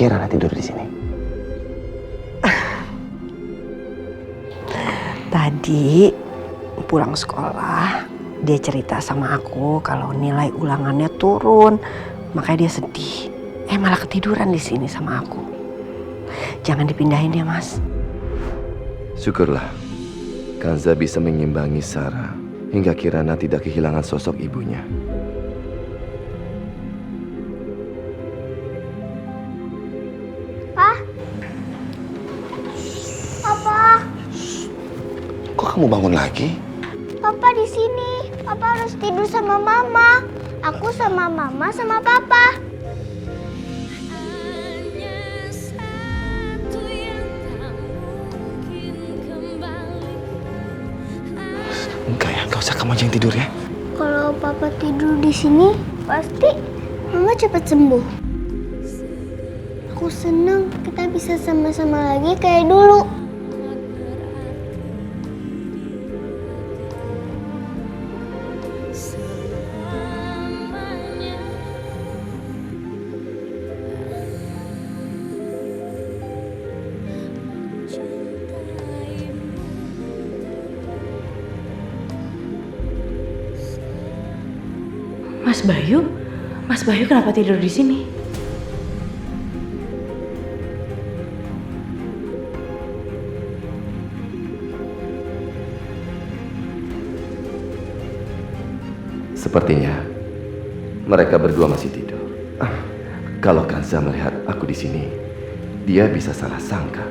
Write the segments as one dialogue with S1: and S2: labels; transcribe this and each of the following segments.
S1: Kirana tidur di sini?
S2: Tadi pulang sekolah, dia cerita sama aku kalau nilai ulangannya turun, makanya dia sedih. Malah ketiduran di sini sama aku. Jangan dipindahin ya, Mas.
S3: Syukurlah, Kanza bisa mengimbangi Sarah hingga Kirana tidak kehilangan sosok ibunya.
S4: Papa,
S1: Kok kamu bangun lagi?
S4: Papa di sini. Papa harus tidur sama Mama. Aku sama Mama sama Papa.
S1: Enggak ya, enggak usah, kamu aja yang tidur ya.
S4: Kalau Papa tidur di sini, pasti Mama cepat sembuh. Aku senang kita bisa sama-sama lagi kayak dulu.
S5: Mas Bayu kenapa tidur di sini?
S3: Sepertinya mereka berdua masih tidur. Kalau Kanza melihat aku di sini, dia bisa salah sangka.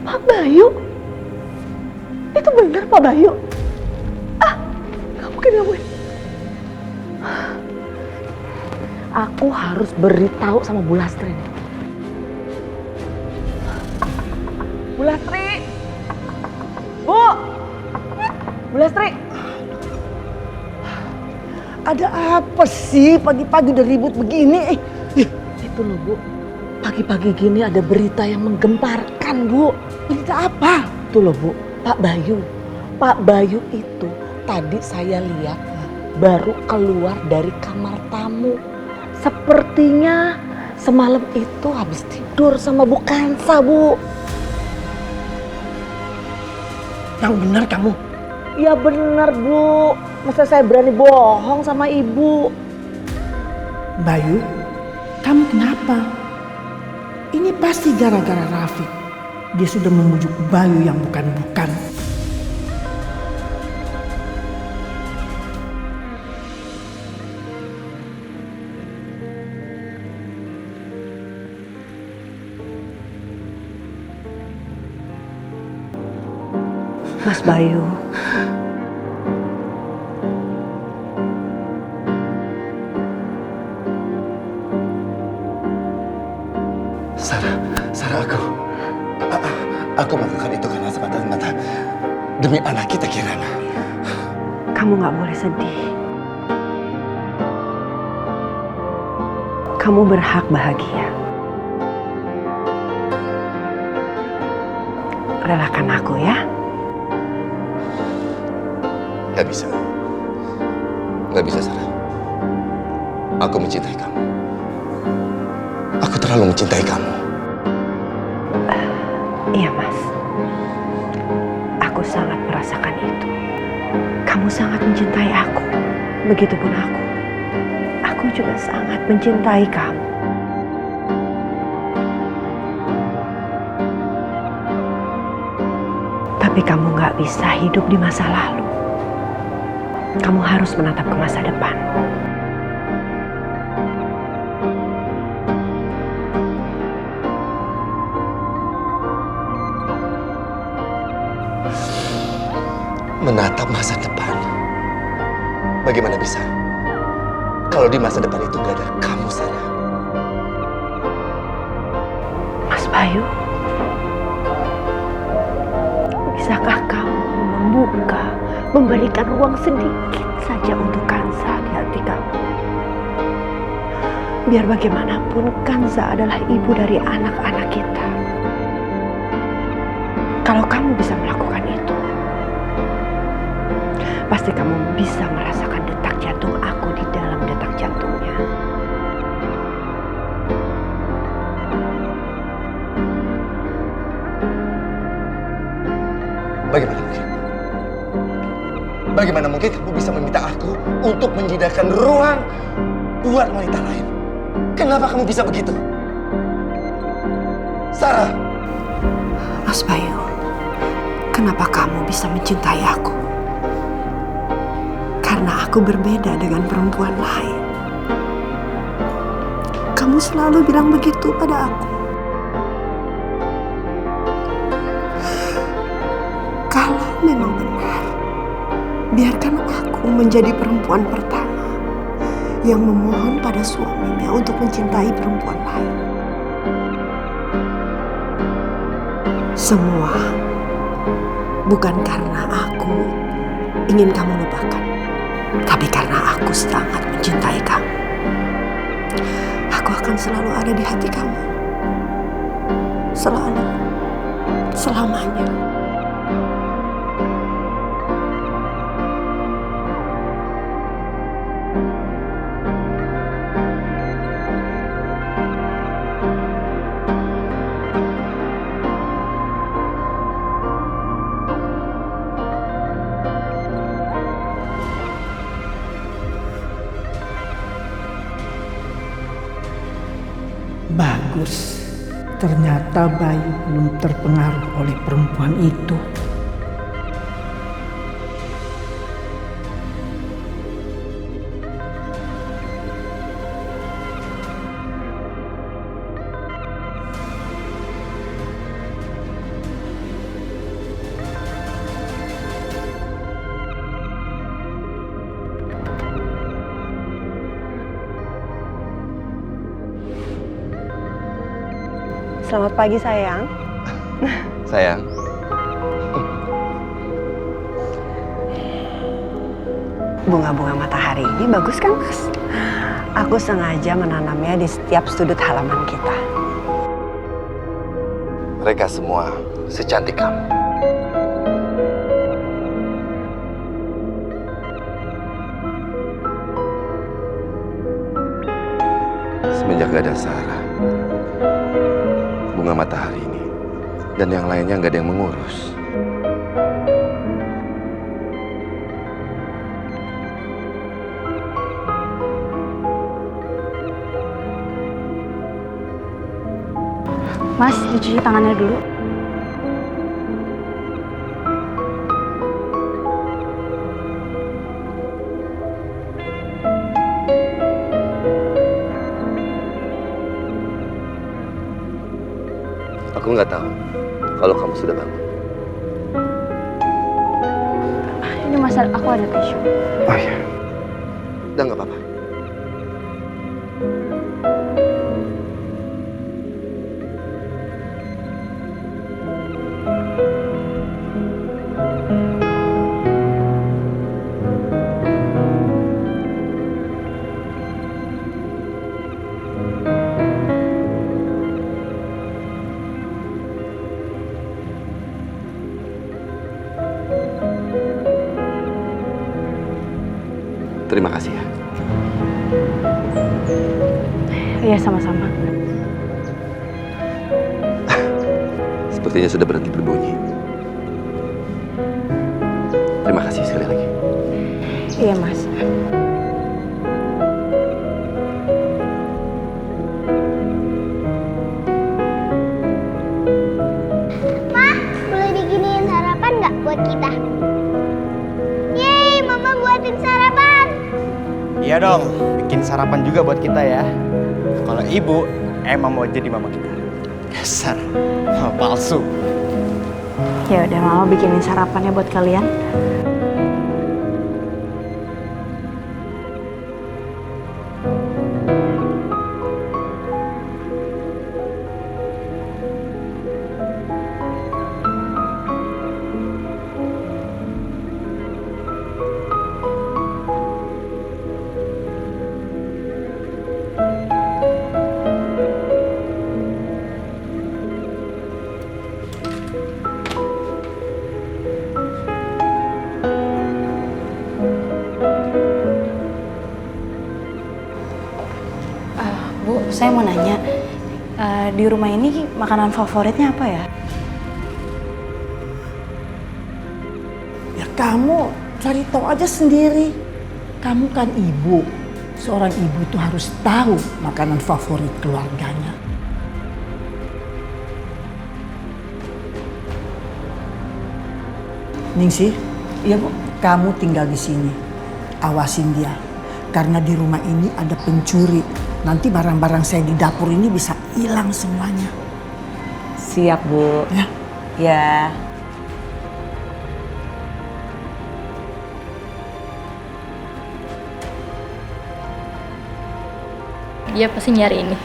S2: Pak Bayu? Itu benar Pak Bayu? Gak mungkin. Aku harus beritahu sama Bu Lastri. Bu Lastri! Bu Lastri!
S6: Ada apa sih pagi-pagi udah ribut begini?
S2: Itu loh Bu, pagi-pagi gini ada berita yang menggemparkan Bu.
S6: Berita apa?
S2: Itu loh Bu, Pak Bayu. Pak Bayu itu tadi saya lihat baru keluar dari kamar tamu. Sepertinya semalam itu habis tidur sama Bu Kansa Bu.
S6: Yang benar kamu?
S2: Ya benar Bu, masa saya berani bohong sama Ibu?
S6: Bayu, kamu kenapa? Ini pasti gara-gara Rafiq. Dia sudah membujuk Bayu yang bukan-bukan.
S2: Mas Bayu,
S1: Sarah, aku melakukan itu karena semata-mata demi anak kita, Kirana.
S2: kamu gak boleh sedih. Kamu berhak bahagia. Relakan aku ya.
S1: Gak bisa. Gak bisa, Sarah. Aku mencintai kamu. Aku terlalu mencintai kamu.
S2: Iya Mas, aku sangat merasakan itu. Kamu sangat mencintai aku, begitupun aku. Aku juga sangat mencintai kamu. Tapi kamu gak bisa hidup di masa lalu. Kamu harus menatap ke masa depan.
S1: Menatap masa depan. Bagaimana bisa? Kalau di masa depan itu gak ada kamu, Sarah.
S2: Mas Bayu, memberikan ruang sedikit saja untuk Kanza di hati kamu. Biar bagaimanapun Kanza adalah ibu dari anak-anak kita. Kalau kamu bisa melakukan itu, pasti kamu bisa merasakan detak jantung aku di dalam detak jantungnya.
S1: Bagaimana mungkin? Bagaimana mungkin kamu bisa meminta aku untuk menyediakan ruang buat wanita lain? Kenapa kamu bisa begitu? Sarah!
S2: Mas Bayu, kenapa kamu bisa mencintai aku? Karena aku berbeda dengan perempuan lain. Kamu selalu bilang begitu pada aku. Kalau memang benar, biarkan aku menjadi perempuan pertama yang memohon pada suaminya untuk mencintai perempuan lain. Semua bukan karena aku ingin kamu lupakan, tapi karena aku sangat mencintai kamu. Aku akan selalu ada di hati kamu. Selalu. Selamanya.
S6: Bagus. Ternyata Bayu belum terpengaruh oleh perempuan itu.
S2: Selamat pagi sayang.
S1: Sayang,
S2: Bunga-bunga matahari ini bagus kan, Mas? Aku sengaja menanamnya di setiap sudut halaman kita.
S1: mereka semua secantik kamu. Semenjak gak ada Sarah, bunga matahari ini dan yang lainnya gak ada yang mengurus.
S5: Mas, dicuci tangannya dulu.
S1: Aku nggak tahu kalau kamu sudah bangun.
S5: Ini Mas, aku ada tisu.
S1: Oh iya, udah nggak apa-apa. Terima kasih ya.
S5: Iya, sama-sama.
S1: Sepertinya sudah berhenti berbunyi. Terima kasih sekali lagi.
S5: Iya, Mas.
S4: Ma, boleh bikinin sarapan nggak buat kita? Yeay, Mama buatin sarapan.
S7: Iya dong, bikin sarapan juga buat kita ya. Kalau ibu emang mau jadi mama kita. Dasar, mama palsu.
S5: Ya udah, Mama bikinin sarapannya buat kalian. Saya mau nanya, di rumah ini makanan favoritnya apa ya?
S6: Ya kamu cari tahu aja sendiri. Kamu kan ibu. Seorang ibu itu harus tahu makanan favorit keluarganya. Ningsih, iya Bu, kamu tinggal di sini. Awasin dia. Karena di rumah ini ada pencuri. Nanti barang-barang saya di dapur ini bisa hilang semuanya.
S2: Siap, Bu.
S6: Ya.
S2: Ya.
S8: Dia pasti nyari ini.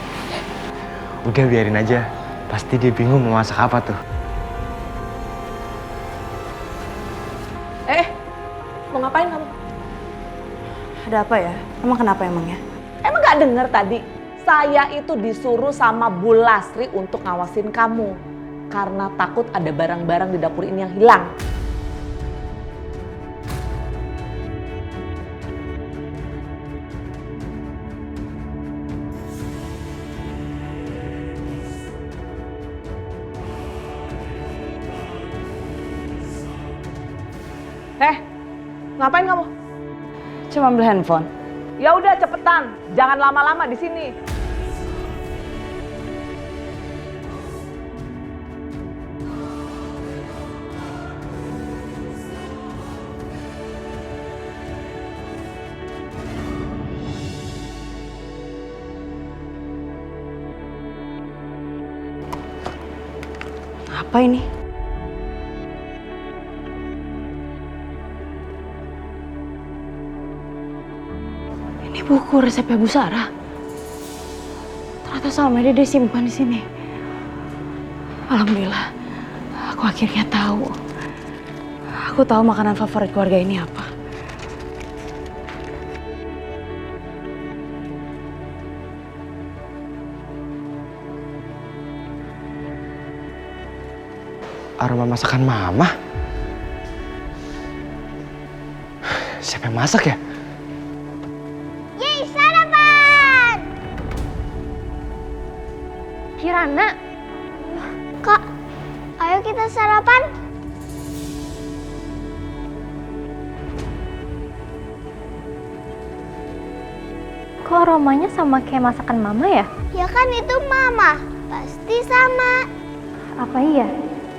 S7: Udah biarin aja. Pasti dia bingung mau masak apa tuh.
S2: Mau ngapain kamu?
S5: Ada apa ya? Emang kenapa emangnya?
S2: Emang gak denger tadi? Saya itu disuruh sama Bu Lasri untuk ngawasin kamu. Karena takut ada barang-barang di dapur ini yang hilang. Ngapain kamu?
S5: Cuma ambil handphone.
S2: Ya udah cepetan, jangan lama-lama di sini.
S5: Apa ini? Ini buku resepnya Bu Sarah. Ternyata selama ini dia simpan di sini. Alhamdulillah, aku akhirnya tahu. Aku tahu makanan favorit keluarga ini apa.
S7: Aroma masakan Mama? Siapa yang masak ya?
S4: Yeay, sarapan!
S8: Kirana,
S4: Kak, ayo kita sarapan.
S8: kok aromanya sama kayak masakan Mama ya?
S4: Ya kan itu Mama, pasti sama.
S8: Apa iya?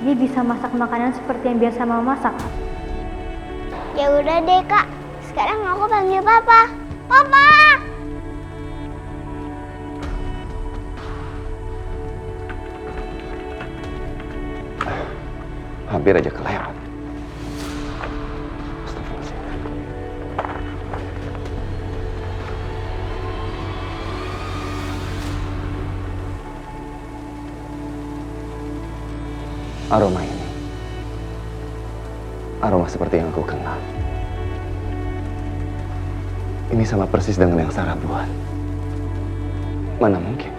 S8: Dia bisa masak makanan seperti yang biasa Mama masak?
S4: Ya udah deh Kak, sekarang aku panggil Papa. Papa!
S3: Hampir aja kelewat. Astagfirullahaladzim. Aroma ini, aroma seperti yang aku kenal. Ini sama persis dengan yang Sarah buat. Mana mungkin?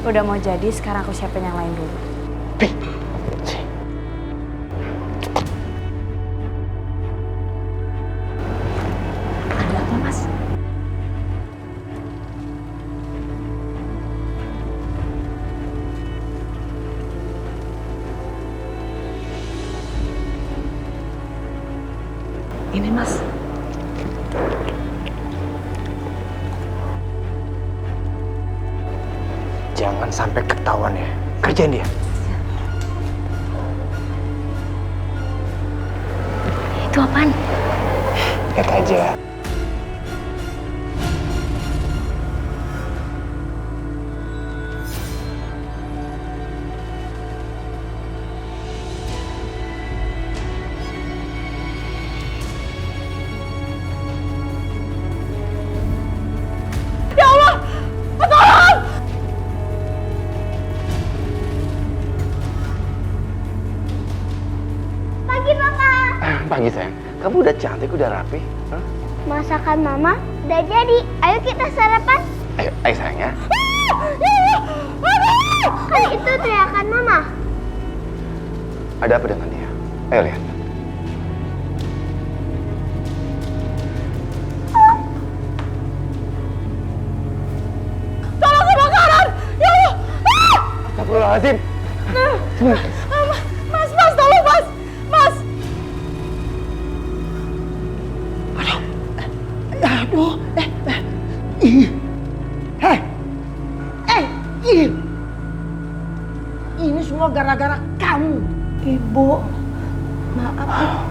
S5: Udah mau jadi, sekarang aku siapin yang lain dulu. Ada apa, Mas?
S2: Ini Mas.
S7: Jangan sampai ketahuan ya. Kerjain dia.
S8: Itu apaan?
S7: Lihat aja.
S4: Pagi Papa.
S3: Pagi sayang, kamu udah cantik, udah rapi. Hah?
S4: Masakan Mama udah jadi. Ayo kita sarapan.
S3: Ayo sayang ya.
S4: Kan itu teriakan Mama.
S1: Ada apa dengan dia? Ayo lihat.
S2: Tolong kebakaran! Ya Allah!
S1: Astagfirullahaladzim.
S2: Mas, tolong mas! Mas! Aduh, ini semua gara-gara kamu. Ibu, maaf.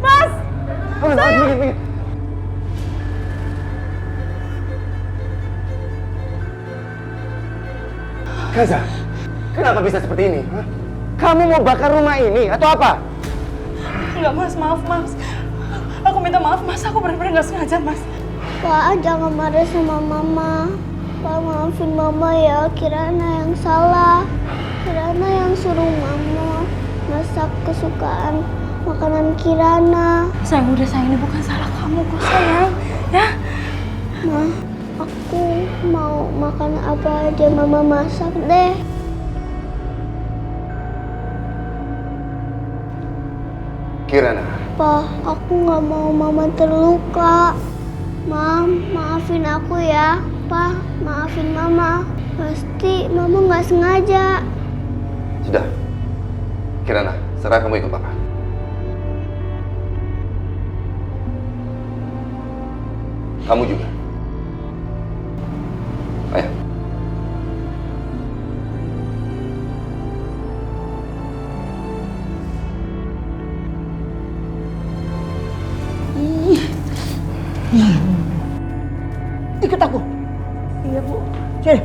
S2: Mas!
S1: Minggir. Kanza, kenapa bisa seperti ini? Hah? Kamu mau bakar rumah ini atau apa?
S5: Enggak mas, maaf mas. Aku minta maaf mas, aku benar-benar nggak sengaja mas.
S4: Pak, jangan marah sama Mama. Pak, maafin Mama ya. Kirana yang salah. Kirana yang suruh Mama masak kesukaan makanan Kirana.
S5: Sayang, udah sayang, ini bukan salah kamu kok sayang. Ya?
S4: Ma, aku mau makan apa aja Mama masak deh.
S1: Kirana.
S4: Pa, aku nggak mau Mama terluka. Mam, maafin aku ya. Pa, maafin Mama. Pasti Mama nggak sengaja.
S1: Sudah. Kirana, sekarang kamu ikut Papa. Kamu juga. Ayo.
S6: Ikut aku. Iya Bu. Sini.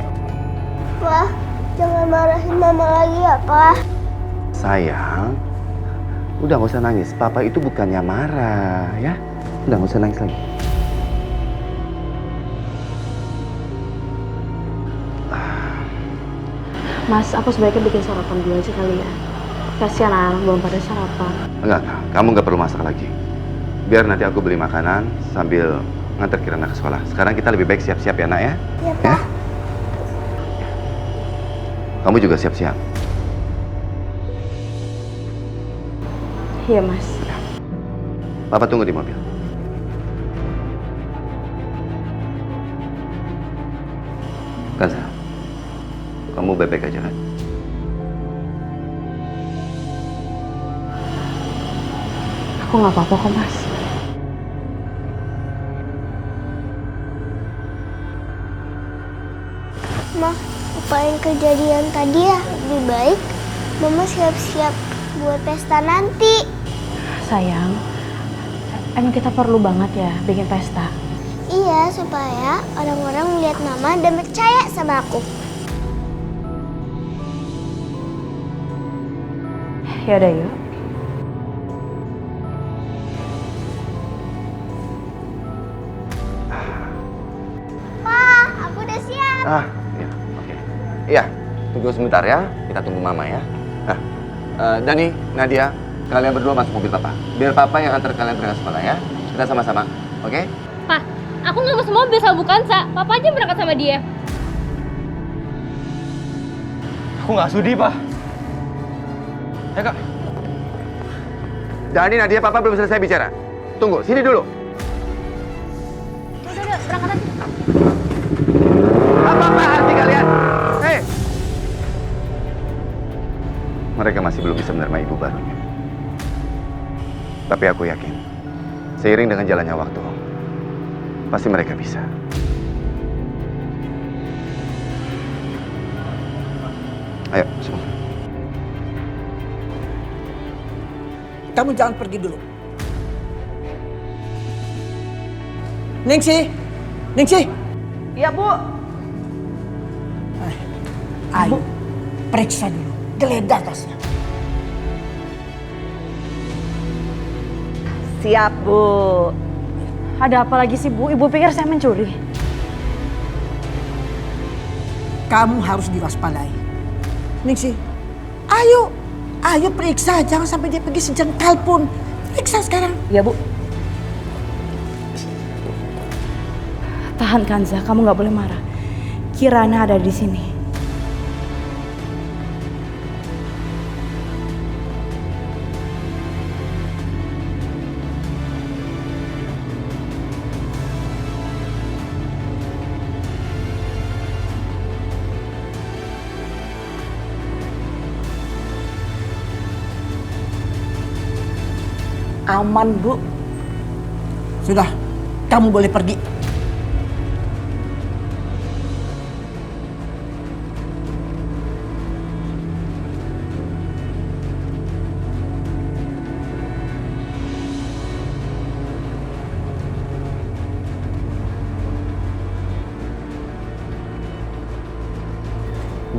S4: Pa, jangan marahin Mama lagi ya, Pa.
S3: Sayang, udah nggak usah nangis. Papa itu bukannya marah, ya. Udah nggak usah nangis lagi.
S5: Mas, aku sebaiknya bikin sarapan dulu aja kali ya. Kasihan anak belum pada sarapan.
S3: Enggak, kamu nggak perlu masak lagi. Biar nanti aku beli makanan sambil nganter Kirana ke sekolah. Sekarang kita lebih baik siap-siap ya, nak ya.
S4: Ya, Pa.
S3: Kamu juga siap-siap.
S5: Iya mas.
S3: Papa tunggu di mobil. Kanza, kamu baik-baik aja kan?
S5: Aku nggak apa-apa kok mas.
S4: Ma, apa yang kejadian tadi ya? Lebih baik Mama siap-siap buat pesta nanti.
S5: Sayang, emang kita perlu banget ya bikin pesta.
S4: Iya, supaya orang-orang melihat Mama dan percaya sama aku.
S5: Ya udah yuk.
S4: Pa, aku udah siap.
S1: Iya, oke. Iya, tunggu sebentar ya. Kita tunggu Mama ya. Nah, Dani, Nadia, kalian berdua masuk mobil Papa. Biar Papa yang antar kalian berangkat sekolah ya. Kita sama-sama, oke?
S9: Pak, aku nggak mau semobil sama Bu Kansa. Papa aja berangkat sama dia.
S7: Aku nggak sudi, Pak. Ya, Kak.
S1: Dani, Nadia, Papa belum selesai bicara. Tunggu, sini dulu.
S9: Udah, berangkat aja.
S1: Apa arti kalian? Hei!
S3: Mereka masih belum bisa menerima ibu barunya. Tapi aku yakin, seiring dengan jalannya waktu, pasti mereka bisa. Ayo, semua.
S6: Kamu jangan pergi dulu. Ningsi.
S2: Iya Bu.
S6: Ayo, periksa dulu. Geledah tasnya.
S2: Siap Bu.
S5: Ada apa lagi sih Bu? Ibu pikir saya mencuri?
S6: Kamu harus diwaspadai. Ningsi, ayo periksa. Jangan sampai dia pergi sejengkal pun. Periksa sekarang.
S2: Iya Bu.
S5: Tahan Kanza, kamu nggak boleh marah. Kirana ada di sini.
S2: Aman, Bu.
S6: Sudah, kamu boleh pergi.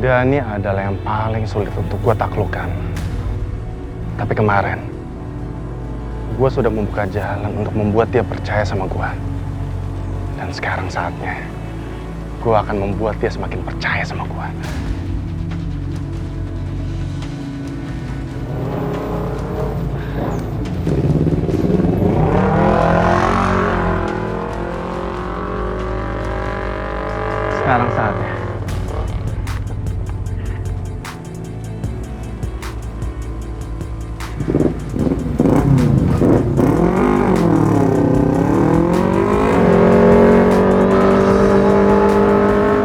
S10: Dani adalah yang paling sulit untuk gue taklukkan. Tapi kemarin, gue sudah membuka jalan untuk membuat dia percaya sama gue. Dan sekarang saatnya, gue akan membuat dia semakin percaya sama gue. Sekarang saatnya.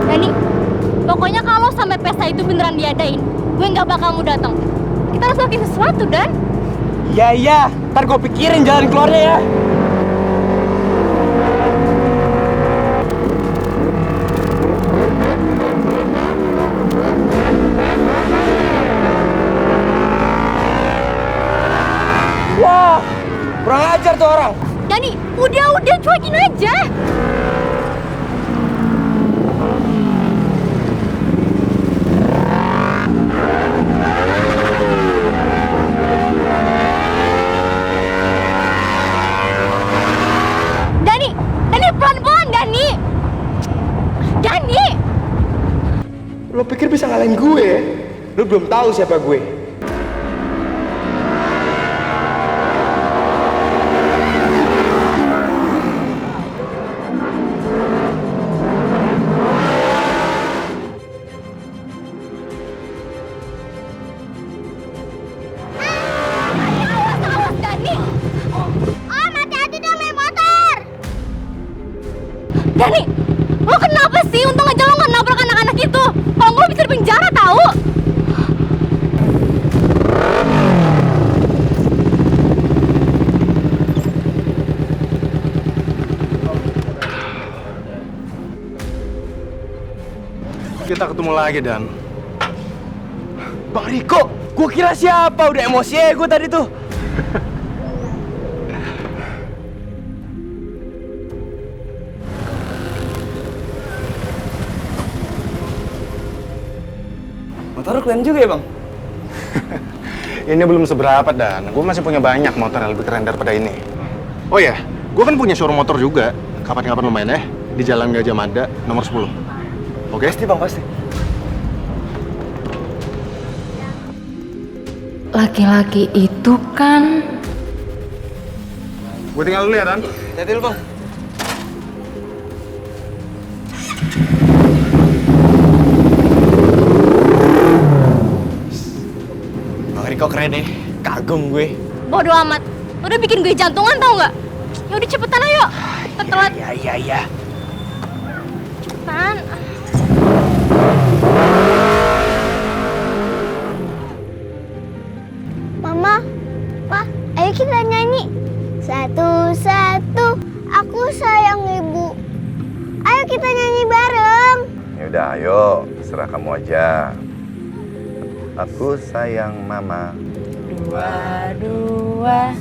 S9: Dani, pokoknya kalau sampai pesta itu beneran diadain, gue nggak bakal mau datang. Kita harus lakuin sesuatu, Dan.
S7: Iya, ntar gue pikirin jalan keluarnya ya. Wah, kurang ajar tuh orang.
S9: Dani, udah cuekin aja. Dani pelan-pelan, Dani. Dani.
S7: Lo pikir bisa ngalahin gue? Lo belum tahu siapa gue.
S9: Awas, Dani. Om, hati-hati dong naik motor. Dani, lo kenapa sih? Untung aja lo nggak nabrak anak-anak itu. Kalau nggak lo bisa di penjara tahu.
S10: Kita ketemu lagi, Dan.
S7: Bang Riko, gue kira siapa? Udah emosi ya gue tadi tuh. Motor lu keren juga ya, Bang?
S10: Ini belum seberapa, Dan. Gue masih punya banyak motor yang lebih keren daripada ini. Oh ya, gue kan punya showroom motor juga. Kapan-kapan lo main ya, di Jalan Gajah Mada, nomor 10. Oke?
S7: Pasti, Bang, pasti.
S5: Laki-laki itu kan...
S10: Gue tinggal dulu ya, Dan.
S7: Hati-hati lu, Bang. Bang Riko keren deh, kagum gue.
S9: Bodoh amat. Lo udah bikin gue jantungan tau nggak? Ya udah cepetan ayo. Kita telat.
S7: Iya.
S9: Cepetan.
S4: Mama, Pa, ayo kita nyanyi. Satu-satu, aku sayang ibu. Ayo kita nyanyi bareng.
S1: Ya udah, ayo, serah kamu aja. Aku sayang mama.
S5: Dua,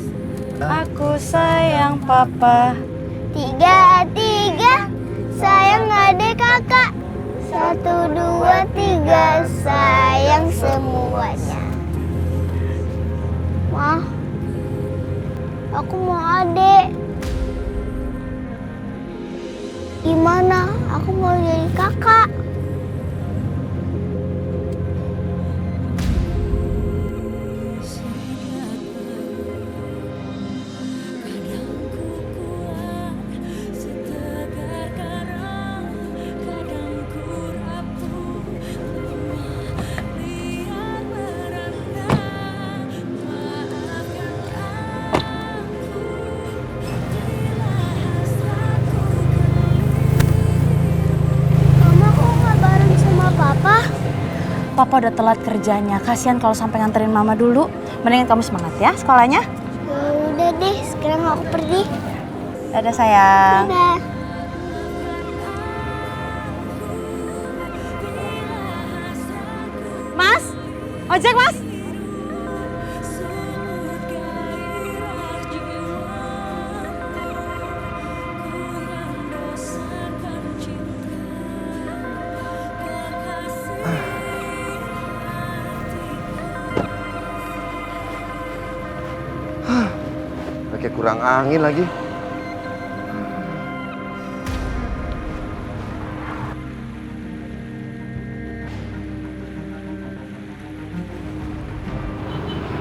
S5: aku sayang papa.
S4: Tiga, sayang adik kakak. 1, 2, 3, sayang semuanya. Ma, aku mau adik. Gimana? Aku mau jadi kakak.
S5: Papa udah telat kerjanya. Kasihan kalau sampai nganterin Mama dulu. Mendingan kamu semangat ya sekolahnya.
S4: Ya udah deh, sekarang aku pergi.
S5: Dadah sayang.
S4: Dadah.
S5: Mas, ojek Mas.
S1: Pakai kurang angin lagi.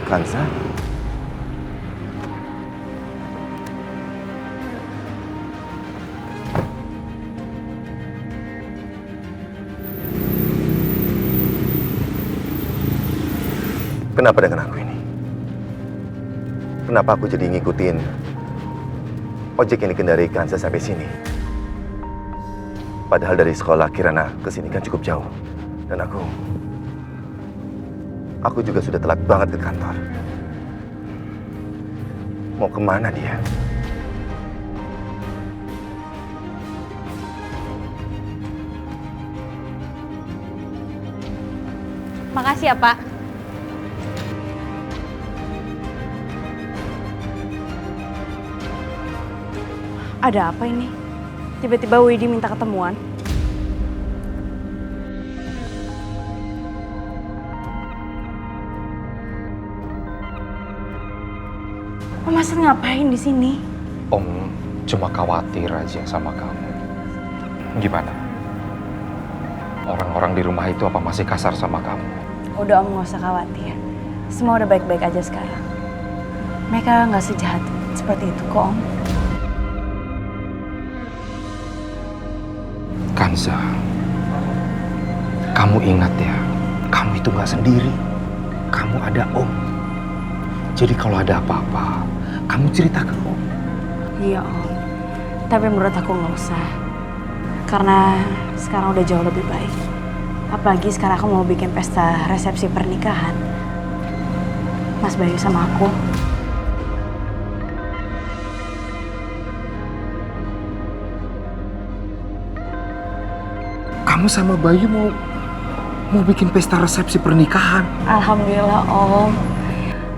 S1: Kansa? Kenapa dengan aku ini? Kenapa aku jadi ngikutin ojek yang dikendari Kansa sampai sini? Padahal dari sekolah Kirana ke sini kan cukup jauh. Dan aku juga sudah telat banget ke kantor. Mau kemana dia?
S5: Makasih ya Pak. Ada apa ini? Tiba-tiba Widi minta ketemuan. Mas ngapain di sini?
S11: Om cuma khawatir aja sama kamu. Gimana? Orang-orang di rumah itu apa masih kasar sama kamu?
S5: Udah Om, nggak usah khawatir. Semua udah baik-baik aja sekarang. Mereka nggak sejahat seperti itu kok Om.
S11: Kansa, kamu ingat ya, kamu itu nggak sendiri. Kamu ada Om. Jadi kalau ada apa-apa, kamu cerita ke Om.
S5: Iya Om, tapi menurut aku nggak usah. Karena sekarang udah jauh lebih baik. Apalagi sekarang aku mau bikin pesta resepsi pernikahan. Mas Bayu sama aku.
S11: Kamu sama Bayu mau bikin pesta resepsi pernikahan?
S5: Alhamdulillah Om.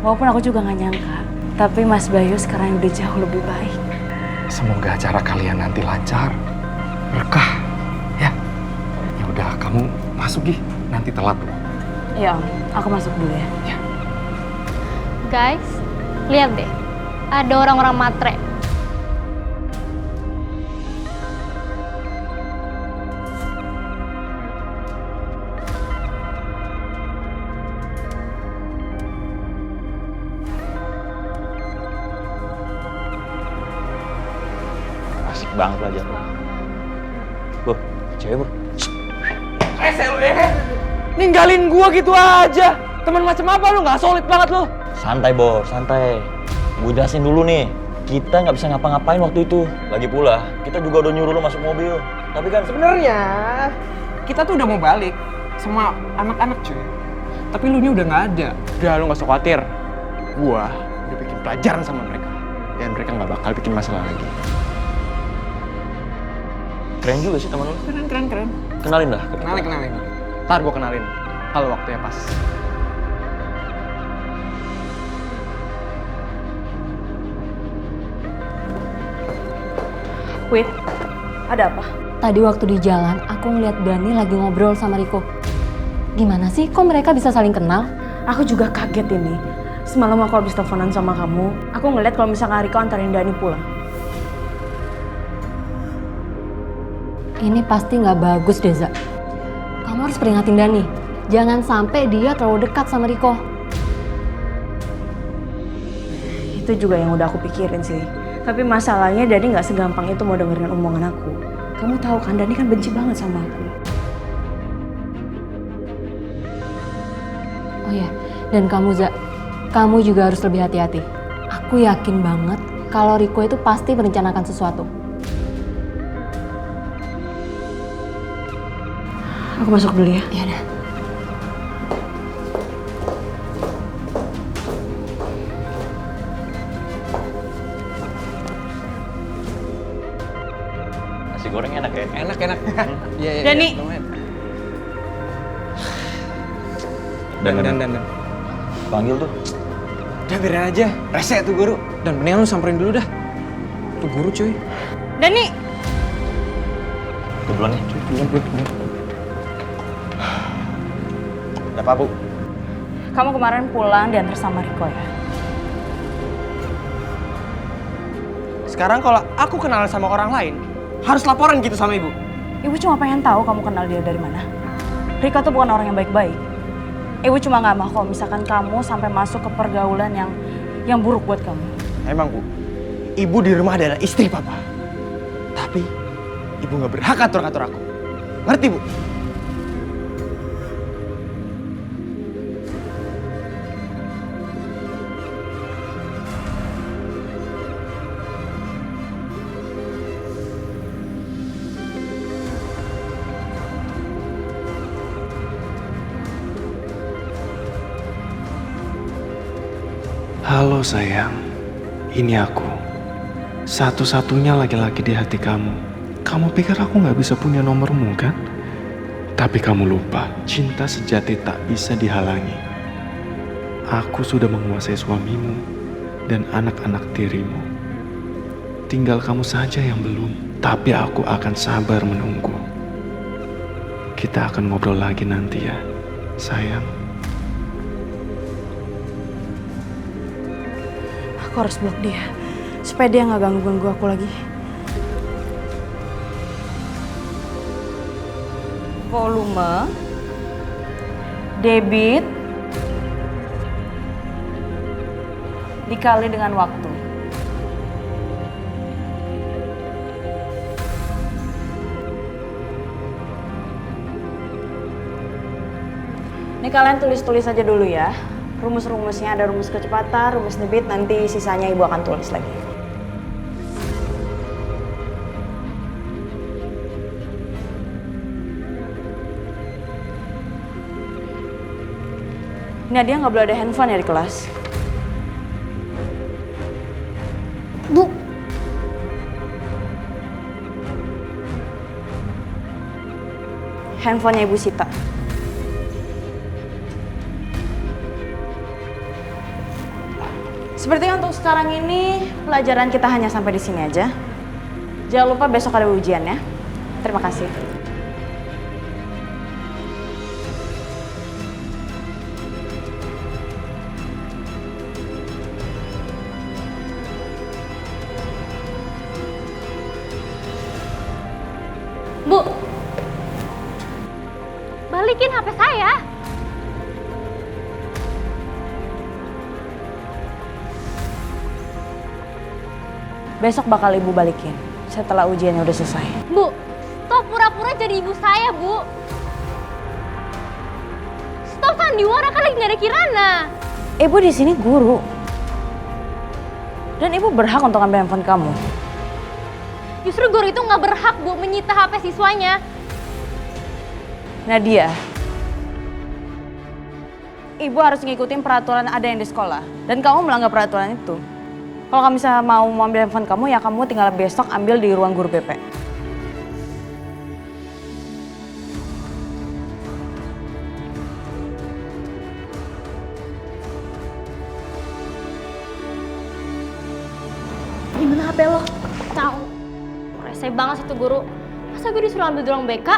S5: Walaupun aku juga nggak nyangka. Tapi Mas Bayu sekarang udah jauh lebih baik.
S11: Semoga acara kalian nanti lancar, berkah, ya. Ya udah, kamu masuk Gi, nanti telat loh.
S5: Iya Om, aku masuk dulu ya.
S9: Guys, lihat deh. Ada orang-orang matre.
S12: Asik banget pelajaran. Bro, cewek bro.
S7: Ninggalin gua gitu aja. Teman macam apa lu? Nggak solid banget lu.
S12: Santai bor, santai. Gue jelasin dulu nih. Kita nggak bisa ngapa-ngapain waktu itu. Lagi pula, kita juga udah nyuruh lu masuk mobil. Tapi kan
S7: Sebenarnya kita tuh udah mau balik sama anak-anak cuy. Tapi lu nya udah nggak ada. Udah lu nggak usah khawatir. Gua udah bikin pelajaran sama mereka. Dan mereka nggak bakal bikin masalah lagi.
S12: keren juga sih teman lu.
S7: Keren.
S12: Kenalin dah.
S7: Kenalin. Ntar gua kenalin. Kalau waktunya pas.
S5: Wait, ada apa?
S13: Tadi waktu di jalan, aku ngeliat Dani lagi ngobrol sama Riko. Gimana sih, kok mereka bisa saling kenal?
S5: Aku juga kaget ini. Semalam aku habis teleponan sama kamu, aku ngeliat kalau misalkan Riko antarin Dani pulang.
S13: Ini pasti nggak bagus, Deza. Kamu harus peringatin Dani. Jangan sampai dia terlalu dekat sama Riko.
S5: Itu juga yang udah aku pikirin sih. Tapi masalahnya Dani nggak segampang itu mau dengerin omongan aku. Kamu tahu kan Dani kan benci banget sama aku.
S13: Oh ya, dan kamu Za, kamu juga harus lebih hati-hati. Aku yakin banget kalau Riko itu pasti merencanakan sesuatu.
S5: Aku masuk dulu ya.
S13: Iya dah.
S12: Nasi goreng enak ya?
S7: Enak. Iya.
S5: Dani.
S7: Lumayan.
S12: Dan. Panggil tuh.
S7: Udah biarin aja. Rese tuh guru. Dan mendingan lu samperin dulu dah. Tuh guru cuy.
S5: Dani.
S12: Gue duluan nih.
S7: Duluan.
S12: Ada apa, Bu?
S5: Kamu kemarin pulang diantar sama Riko ya?
S7: Sekarang kalau aku kenal sama orang lain, harus laporan gitu sama ibu.
S5: Ibu cuma pengen tahu kamu kenal dia dari mana. Riko tuh bukan orang yang baik-baik. Ibu cuma nggak mau kalau misalkan kamu sampai masuk ke pergaulan yang buruk buat kamu.
S7: Emang Bu, ibu di rumah adalah istri papa. Tapi ibu nggak berhak atur-atur aku. Ngerti Bu?
S10: Halo sayang, ini aku. Satu-satunya laki-laki di hati kamu. Kamu pikir aku gak bisa punya nomormu kan? Tapi kamu lupa, cinta sejati tak bisa dihalangi. Aku sudah menguasai suamimu dan anak-anak tirimu. Tinggal kamu saja yang belum, tapi aku akan sabar menunggu. Kita akan ngobrol lagi nanti ya, sayang.
S5: Aku harus blok dia, supaya dia nggak ganggu-ganggu aku lagi. Volume, debit, dikali dengan waktu. Ini kalian tulis-tulis aja dulu ya. Rumus-rumusnya ada rumus kecepatan, rumus debit, nanti sisanya ibu akan tulis lagi. Nadia nggak boleh ada handphone ya di kelas.
S9: Bu,
S5: Handphonenya Ibu Sita. Sepertinya untuk sekarang ini pelajaran kita hanya sampai di sini aja. Jangan lupa besok ada ujian ya. Terima kasih.
S9: Bu, balikin HP saya.
S5: Besok bakal ibu balikin setelah ujiannya udah selesai.
S9: Bu, stop pura-pura jadi ibu saya, Bu. Stop sandiwara, kan lagi gak ada Kirana.
S5: Ibu di sini guru. Dan ibu berhak untuk ambil handphone kamu.
S9: Justru guru itu gak berhak, Bu, menyita HP siswanya.
S5: Nadia, ibu harus ngikutin peraturan ada yang di sekolah. Dan kamu melanggar peraturan itu. Kalau kamu bisa mau ambil handphone kamu, ya kamu tinggal besok ambil di ruang guru BP.
S9: Gimana HP lo? Tahu. Rese banget sih tuh guru. Masa gue disuruh ambil di ruang BK?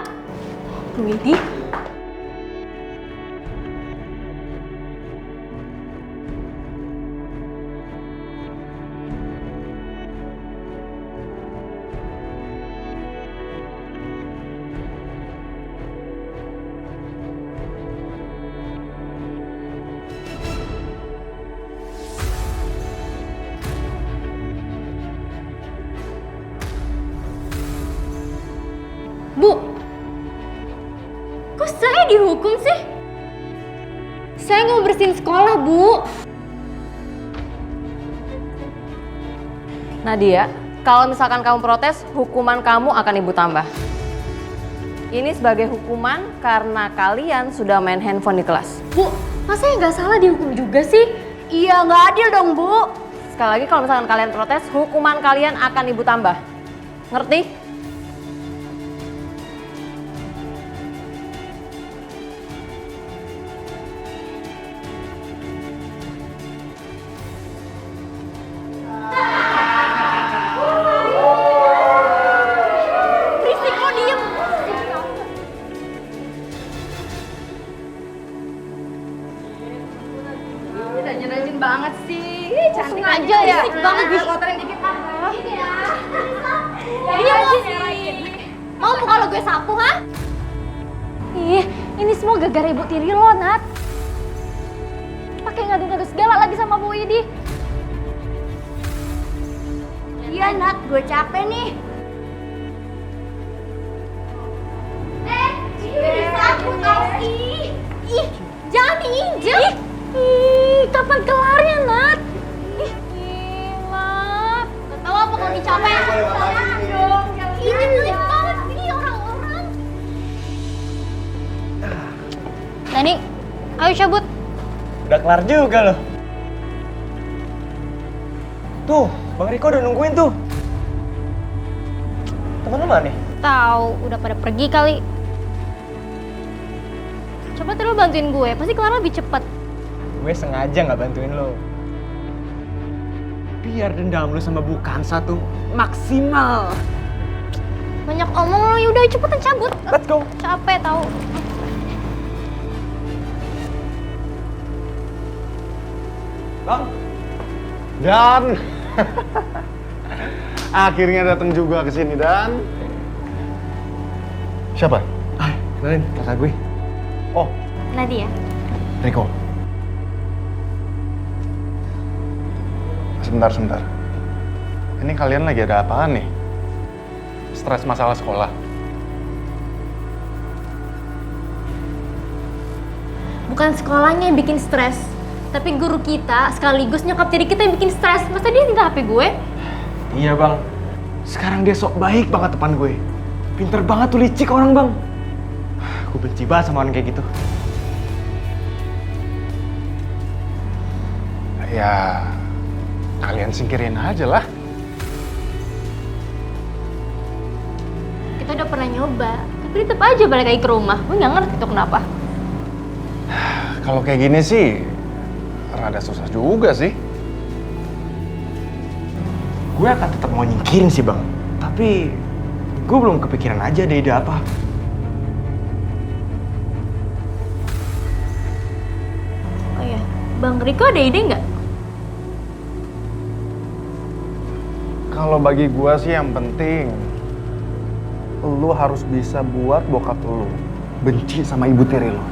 S9: Widi. Bu, kok saya dihukum sih? Saya nggak mau bersihin sekolah, Bu.
S13: Nadia, kalau misalkan kamu protes, hukuman kamu akan ibu tambah. Ini sebagai hukuman karena kalian sudah main handphone di kelas.
S9: Bu, masa saya nggak salah dihukum juga sih? Iya, nggak adil dong, Bu.
S13: Sekali lagi kalau misalkan kalian protes, hukuman kalian akan ibu tambah. Ngerti?
S9: semua gara-gara ibu tiri lo, Nat. Pakai ngadu-ngadu segala lagi sama Bu Idi. Iya, Nat, gue capek nih. Ini bisa aku tau. Ih, jangan diinjek. Ih, kapan kelarnya, Nat? Ih, Nat. Gak tau apa kalau dicapek. Ini pelit banget sih orang-orang. Dani, ayo cabut.
S7: Udah kelar juga loh. Tuh, Bang Riko udah nungguin tuh. Temen lu mana nih?
S9: Tahu, udah pada pergi kali. Coba lo bantuin gue, pasti kelar lebih cepet.
S7: Gue sengaja nggak bantuin lo. Biar dendam lu sama Bu Kansa tuh maksimal.
S9: Banyak omong lo, yaudah cepetan cabut.
S7: Let's go.
S9: Capek tahu.
S10: Bang. Dan akhirnya datang juga ke sini Dan. Siapa?
S7: Kenalin, kakak gue.
S10: Oh,
S9: Nadia.
S10: Riko. Sebentar. Ini kalian lagi ada apaan nih? Stres masalah sekolah?
S9: Bukan sekolahnya yang bikin stres, tapi guru kita sekaligus nyokap tiri kita yang bikin stres. Masa dia minta HP gue?
S7: Iya bang, sekarang dia sok baik banget depan gue. Pinter banget tuh, licik orang bang. Gue benci banget sama orang kayak gitu.
S10: Ya, kalian singkirin aja lah.
S9: Kita udah pernah nyoba, tapi tetap aja balik lagi ke rumah. Gue nggak ngerti tuh kenapa.
S10: Kalau kayak gini sih, rada susah juga sih.
S7: Gue akan tetap mau nyingkirin sih bang, tapi gue belum kepikiran aja ada ide apa.
S9: Oh iya, Bang Riko ada ide nggak?
S10: Kalau bagi gua sih yang penting lu harus bisa buat bokap lu benci sama ibu tiri lu.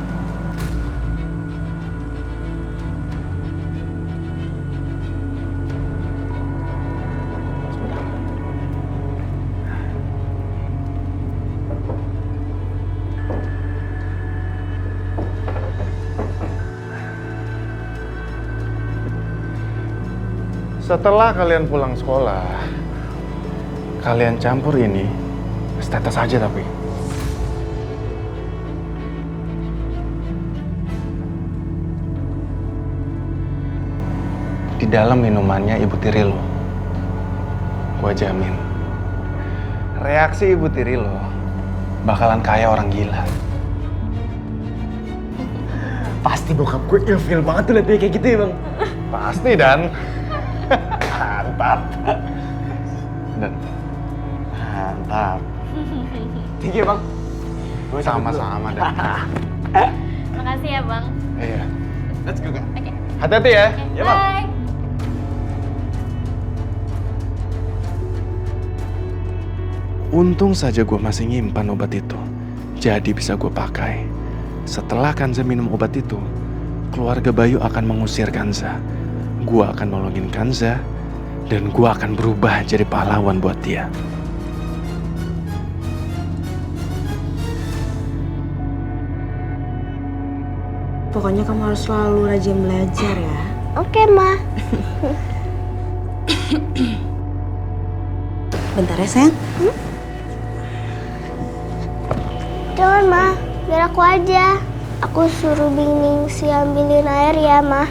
S10: Setelah kalian pulang sekolah, kalian campur ini status aja tapi. Di dalam minumannya ibu tiri lo, gua jamin reaksi ibu tiri lo bakalan kayak orang gila.
S7: Pasti bokap gue ilfil banget tuh liat dia kayak gitu ya bang.
S10: Pasti Dan. Mantap. Dan mantap.
S7: Tinggi bang. Gue
S10: sama-sama Dan.
S9: Makasih ya Bang.
S10: Iya.
S7: Let's go kak.
S9: Oke.
S10: Hati-hati ya.
S7: Ya bang.
S9: Bye.
S10: Untung saja gue masih nyimpan obat itu, jadi bisa gue pakai. Setelah Kanza minum obat itu, keluarga Bayu akan mengusir Kanza. Gue akan nolongin Kanza, dan gue akan berubah jadi pahlawan buat dia.
S5: Pokoknya kamu harus selalu rajin belajar ya.
S4: Oke, Ma.
S5: Bentar ya sayang.
S4: Jangan, Ma. Biar aku aja. Aku suruh Biningsi ambilin air ya, Ma.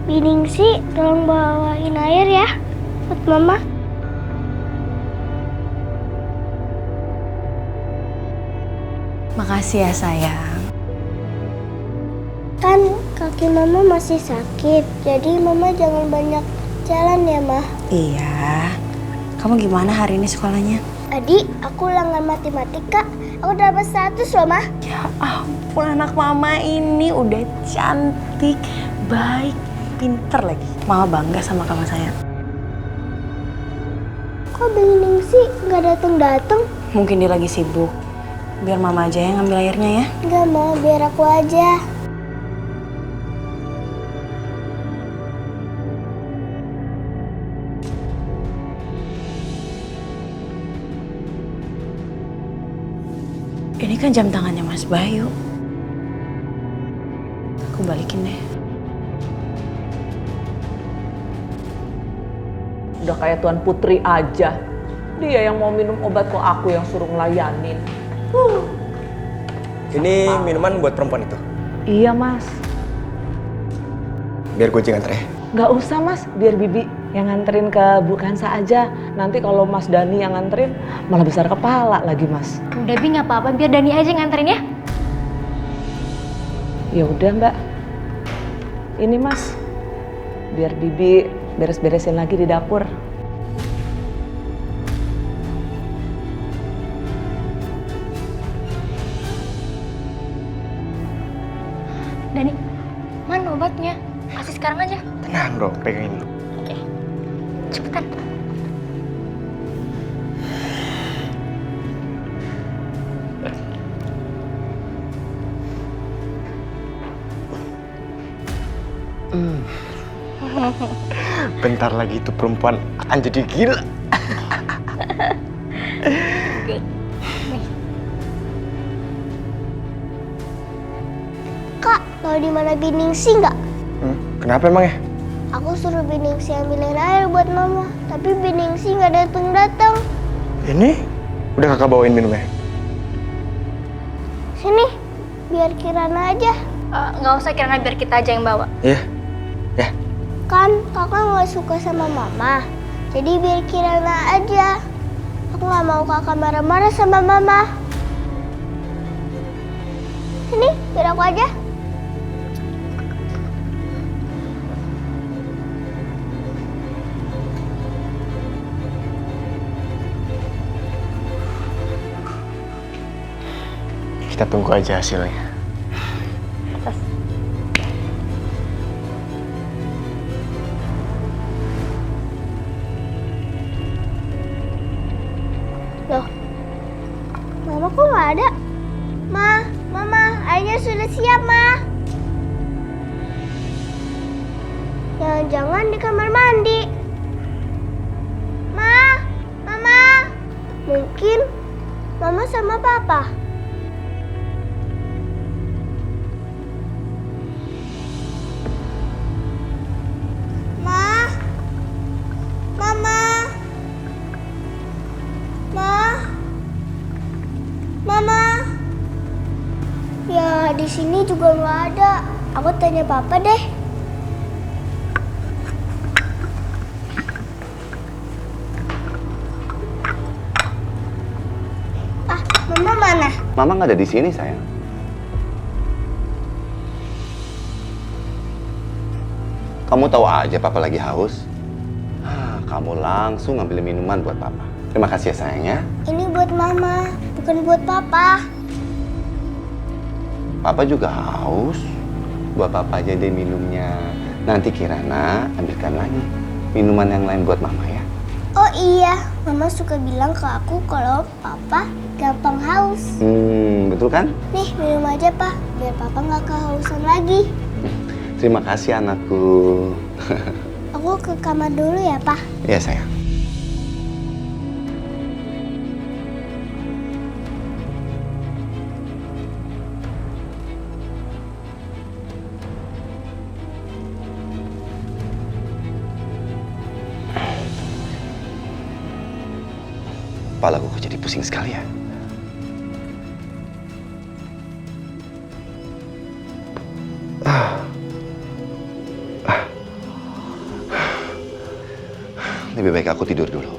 S4: Biningsi, tolong bawain air ya buat Mama.
S5: Makasih ya sayang.
S4: Kan kaki Mama masih sakit, jadi Mama jangan banyak jalan ya, Ma.
S5: Iya. Kamu gimana hari ini sekolahnya?
S4: Tadi aku ulangan matematika, aku dapat 100 loh, Ma.
S5: Ya ampun, anak mama ini udah cantik, baik, pinter lagi. Mama bangga sama kamu sayang.
S4: Kok Bening sih nggak datang-datang?
S5: Mungkin dia lagi sibuk. Biar mama aja yang ngambil airnya ya.
S4: Nggak mau, biar aku aja.
S5: Ini kan jam tangannya Mas Bayu. Aku balikin deh.
S2: Udah kayak Tuan Putri aja. Dia yang mau minum obat kok aku yang suruh ngelayanin.
S7: Ini minuman buat perempuan itu.
S2: Iya mas.
S7: Biar gue nganter ya.
S2: Gak usah mas, biar Bibi yang nganterin ke Bu Kansa aja. Nanti kalau Mas Dani yang nganterin malah besar kepala lagi mas.
S9: Udah Bi, nggak apa-apa, biar Dani aja nganterin ya.
S2: Ya udah mbak. Ini mas, biar Bibi beres-beresin lagi di dapur.
S9: Dani, mana obatnya? Kasih sekarang aja.
S7: Tenang dong, pegangin dulu.
S9: Oke, cepetan.
S7: Bentar lagi itu perempuan akan jadi gila.
S4: Kak, tahu di mana Biningsi nggak?
S7: Kenapa emang ya?
S4: Aku suruh Biningsi ambilin air buat mama, tapi Biningsi nggak datang-datang.
S7: Ini udah kakak bawain minumnya.
S4: Sini, biar Kirana aja.
S9: Nggak usah, Kirana, biar kita aja yang bawa.
S7: Iya.
S4: Kan kakak nggak suka sama mama, jadi biar Kirana aja. Aku nggak mau kakak marah-marah sama mama. Sini, biar aku aja.
S7: Kita tunggu aja hasilnya.
S4: Loh, mama kok nggak ada? Mama, airnya sudah siap, Ma. Jangan-jangan di kamar mandi. Mama. Mungkin Mama sama Papa. Mama. Ya, di sini juga nggak ada. Aku tanya Papa deh. Mama mana?
S1: Mama nggak ada di sini, sayang. Kamu tahu aja Papa lagi haus. Kamu langsung ngambil minuman buat Papa. Terima kasih ya, sayang ya.
S4: Ini buat Mama, bukan buat Papa.
S1: Papa juga haus. Buat Papa aja deh minumnya. Nanti Kirana ambilkan lagi minuman yang lain buat Mama ya.
S4: Oh iya, Mama suka bilang ke aku kalau Papa gampang haus.
S1: Betul kan?
S4: Nih, minum aja, Pak. Biar Papa nggak kehausan lagi.
S1: Terima kasih anakku.
S4: Aku ke kamar dulu ya, Pak.
S1: Iya, sayang. Kepalaku kok jadi pusing sekali ya. Lebih baik aku tidur dulu.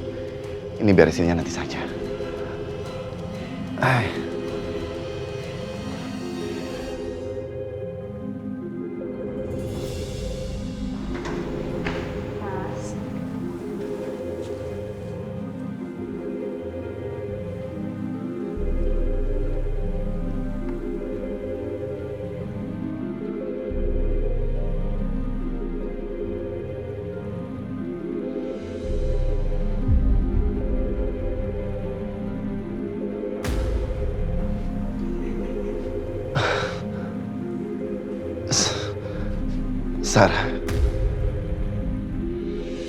S1: Ini beresinnya nanti saja.
S3: Sarah.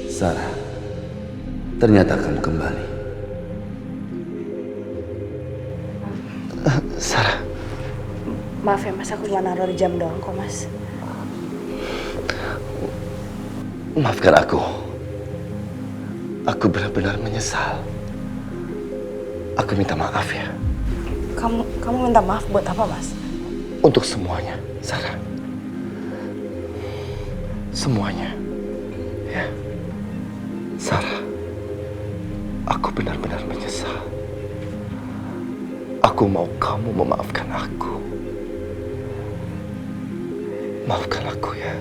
S3: Sarah, ternyata kamu kembali. Sarah.
S5: Maaf ya mas, aku cuma naruh jam doang kok mas.
S3: Maafkan aku. Aku benar-benar menyesal. Aku minta maaf ya.
S5: Kamu minta maaf buat apa mas?
S3: Untuk semuanya, Sarah. Semuanya. Ya. Sarah, aku benar-benar menyesal. Aku mau kamu memaafkan aku. Maafkan aku ya.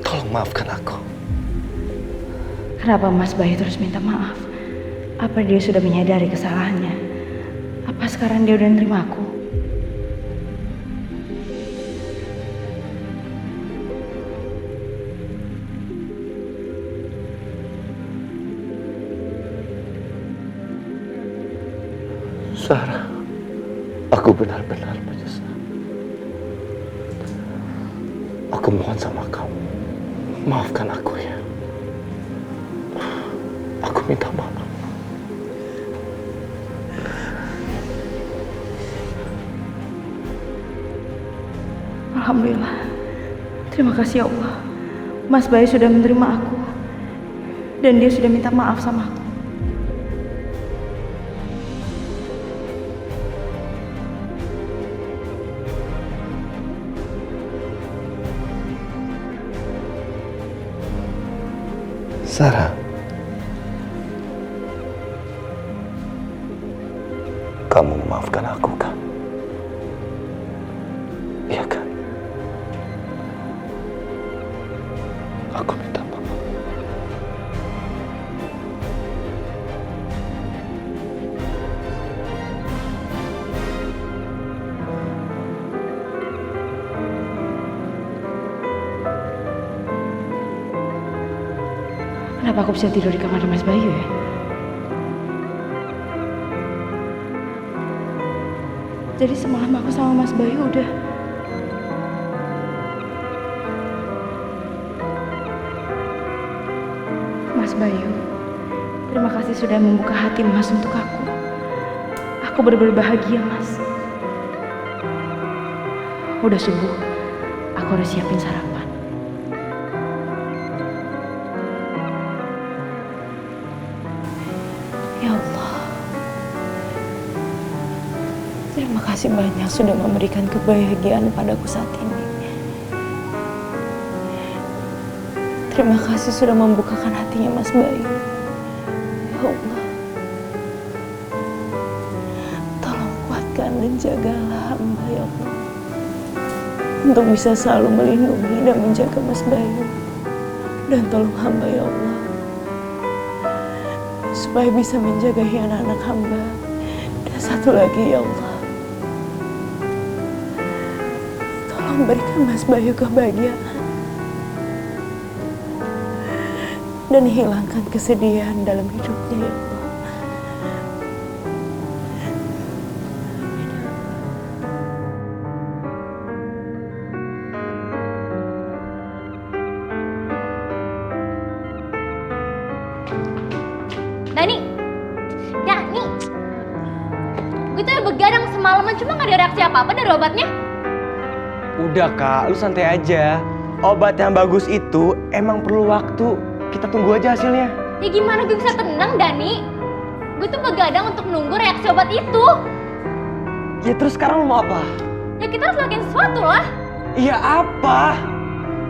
S3: Tolong maafkan aku.
S5: Kenapa Mas Bayu terus minta maaf? Apa dia sudah menyadari kesalahannya? Apa sekarang dia udah nerima aku?
S3: Sarah, aku benar-benar menyesal. Aku mohon sama kamu, maafkan aku ya. Aku minta maaf.
S5: Alhamdulillah. Terima kasih ya Allah. Mas Bayu sudah menerima aku. Dan dia sudah minta maaf sama aku.
S3: Sarah, kamu memaafkan aku kan? Iya kan? Aku minta maaf.
S5: Kenapa aku bisa tidur di kamar Mas Bayu ya? Jadi semalam aku sama Mas Bayu udah... Mas Bayu, terima kasih sudah membuka hati Mas untuk aku. Aku benar-benar bahagia, Mas. Udah subuh, aku harus siapin sarapan. Ya Allah, terima kasih banyak sudah memberikan kebahagiaan padaku saat ini. Terima kasih sudah membukakan hatinya Mas Bayu. Ya Allah, tolong kuatkan dan jagalah hamba ya Allah, untuk bisa selalu melindungi dan menjaga Mas Bayu. Dan tolong hamba ya Allah, supaya bisa menjaga anak-anak hamba. Dan satu lagi ya Allah, tolong berikan Mas Bayu kebahagiaan dan hilangkan kesedihan dalam hidupnya ya Allah.
S9: Dani, gue tuh begadang semalaman cuma gak ada reaksi apa-apa dari obatnya.
S7: Udah kak, lu santai aja. Obat yang bagus itu emang perlu waktu. Kita tunggu aja hasilnya.
S9: Ya gimana gue bisa tenang, Dani? Gue tuh begadang untuk nunggu reaksi obat itu.
S7: Ya terus sekarang lu mau apa?
S9: Ya kita harus lakuin sesuatu lah.
S7: Iya apa?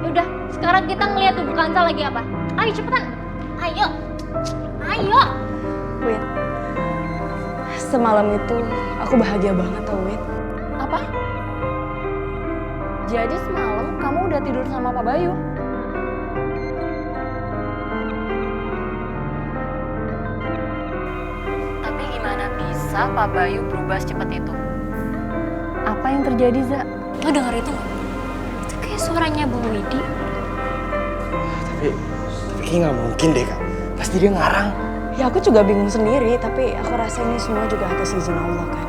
S9: Ya udah, sekarang kita ngeliat tubuh Kansa lagi apa. Ayo cepetan, ayo.
S5: Wait, semalam itu aku bahagia banget tau Wit.
S13: Apa? Jadi semalam kamu udah tidur sama Pak Bayu? Tapi gimana bisa Pak Bayu berubah secepat itu? Apa yang terjadi, Za? Lo denger itu nggak? Itu kayak suaranya Bu Widi.
S7: Tapi kayak nggak mungkin deh kak. Pasti dia ngarang.
S5: Ya aku juga bingung sendiri, tapi aku rasa ini semua juga atas izin Allah kan.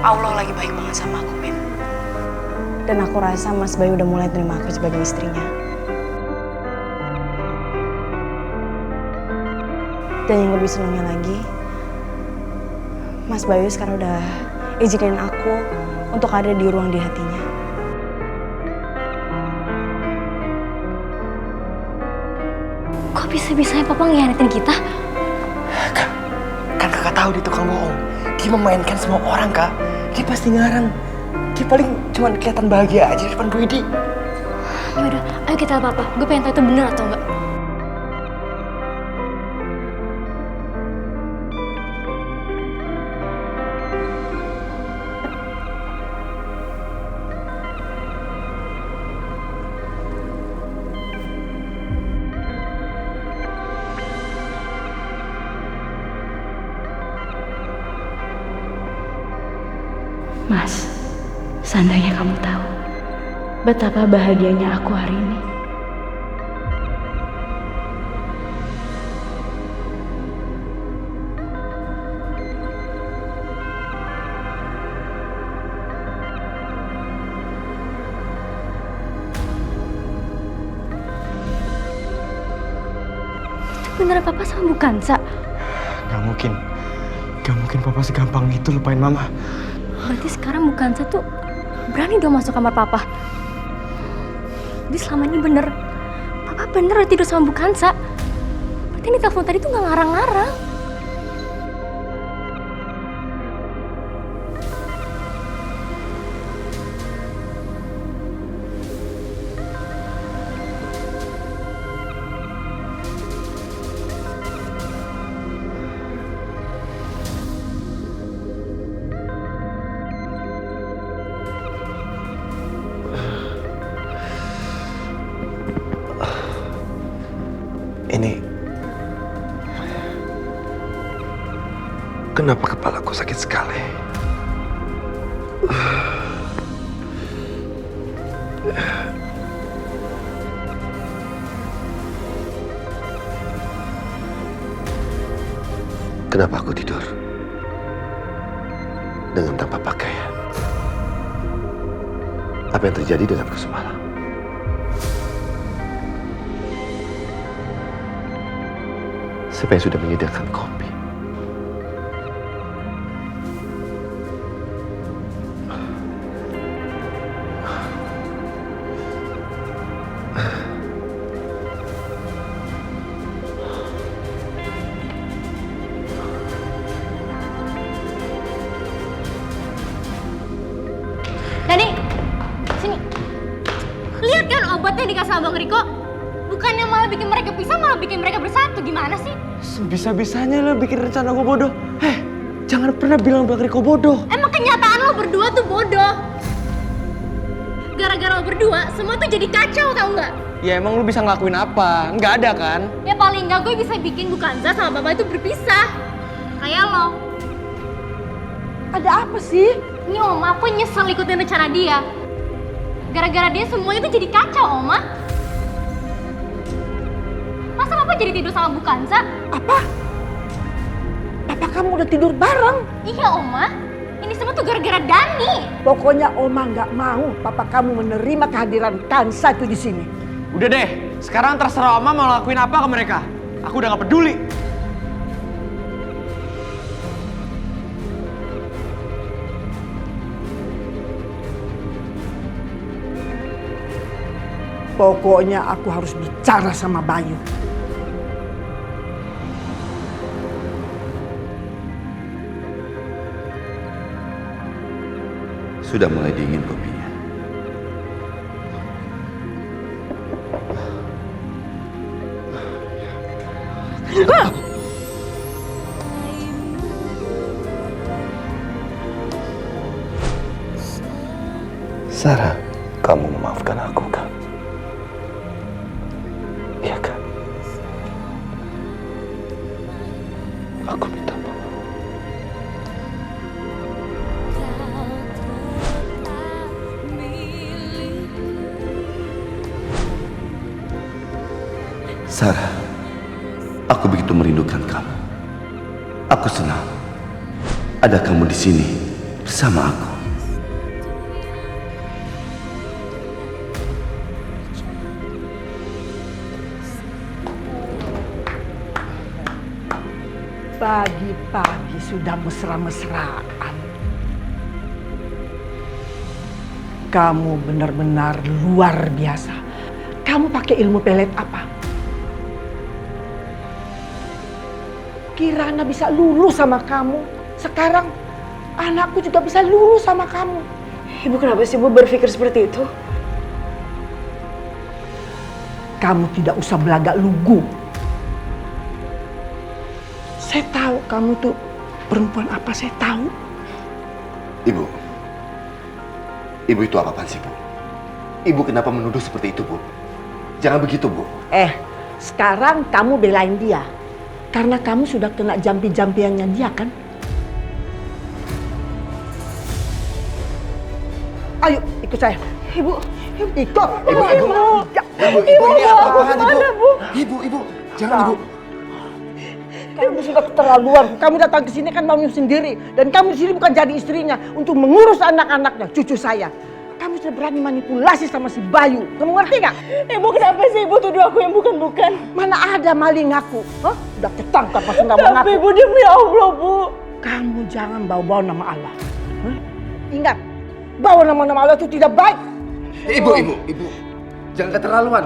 S5: Allah lagi baik banget sama aku, Wit. Dan aku rasa Mas Bayu udah mulai terima aku sebagai istrinya. Dan yang lebih senangnya lagi, Mas Bayu sekarang udah izinin aku untuk ada di ruang di hatinya.
S9: Kok bisa-bisanya papa ngianatin kita?
S11: Kak, kan kakak tahu dia tukang bohong. Dia memainkan semua orang, Kak. Dia pasti ngarang. Dia paling cuma kelihatan bahagia aja di depan Bu Idi.
S9: Yaudah, ayo kita lihat papa. Gue pengen tahu itu bener atau enggak.
S5: Mas, seandainya kamu tahu betapa bahagianya aku hari ini.
S9: Itu beneran papa sama Bu Kansa?
S7: Gak mungkin. Gak mungkin papa segampang itu lupain mama.
S9: Berarti sekarang Bu Kansa tuh berani dong masuk kamar papa. Jadi selama ini bener, papa bener tidur sama Bu Kansa. Berarti ini telepon tadi tuh gak ngarang-ngarang.
S11: Ini... Kenapa kepalaku sakit sekali? Kenapa aku tidur dengan tanpa pakaian? Apa yang terjadi denganku semalam? Siapa yang sudah menyediakan kopi?
S9: Dani, sini. Lihat kan obatnya dikasih sama Bang Riko? Bukannya malah bikin mereka pisah, malah bikin mereka bersatu. Gimana sih?
S7: Bisa-bisanya lo bikin rencana gue bodoh. Jangan pernah bilang Bang Riko bodoh.
S9: Emang kenyataan lo berdua tuh bodoh. Gara-gara lo berdua, semua tuh jadi kacau, tau nggak?
S7: Ya emang lo bisa ngelakuin apa? Nggak ada kan?
S9: Ya paling nggak gue bisa bikin Bu Kansa sama Papa itu berpisah. Kayak lo.
S6: Ada apa sih?
S9: Ini Oma, aku nyesel ikutin rencana dia. Gara-gara dia semuanya tuh jadi kacau, Oma. Masa Papa jadi tidur sama Bu Kansa?
S6: Apa? Papa kamu udah tidur bareng?
S9: Iya, Oma. Ini semua tuh gara-gara Dani.
S6: Pokoknya Oma nggak mau papa kamu menerima kehadiran Kansa itu di sini.
S7: Udah deh, sekarang terserah Oma mau ngelakuin apa ke mereka. Aku udah gak peduli.
S6: Pokoknya aku harus bicara sama Bayu.
S3: Sudah mulai dingin kopinya.
S11: Sarah, kamu memaafkan aku, kan? Iya, kan? Aku minta maaf.
S3: Sarah, aku begitu merindukan kamu. Aku senang ada kamu di sini bersama aku.
S6: Pagi-pagi sudah mesra-mesraan. Kamu benar-benar luar biasa. Kamu pakai ilmu pelet apa? Kirana bisa lulus sama kamu. Sekarang anakku juga bisa lulus sama kamu.
S5: Ibu kenapa sih Ibu berpikir seperti itu?
S6: Kamu tidak usah belagak lugu. Saya tahu kamu tuh perempuan apa, saya tahu.
S1: Ibu. Ibu itu apa-apaan sih, Bu? Ibu kenapa menuduh seperti itu, Bu? Jangan begitu, Bu.
S6: Sekarang kamu belain dia. Karena kamu sudah kena jampi-jampiannya dia, kan? Ayo, ikut saya.
S5: Ibu.
S6: Ikut.
S1: Ibu, ini apa-apaan, Ibu? Ibu, jangan, Ibu.
S6: Kamu sudah keterlaluan. Kamu datang ke sini kan maunya sendiri. Dan kamu di sini bukan jadi istrinya. Untuk mengurus anak-anaknya, cucu saya. Kamu sudah berani manipulasi sama si Bayu. Kamu ngerti gak?
S5: Ibu kenapa sih Ibu tuduh aku yang bukan-bukan?
S6: Mana ada maling aku? Udah ketangkap pasti gak mau ngaku.
S5: Tapi Ibu, demi Allah, Bu.
S6: Kamu jangan bawa-bawa nama Allah. Ingat, bawa nama-nama Allah itu tidak baik.
S1: Ibu. Jangan keterlaluan,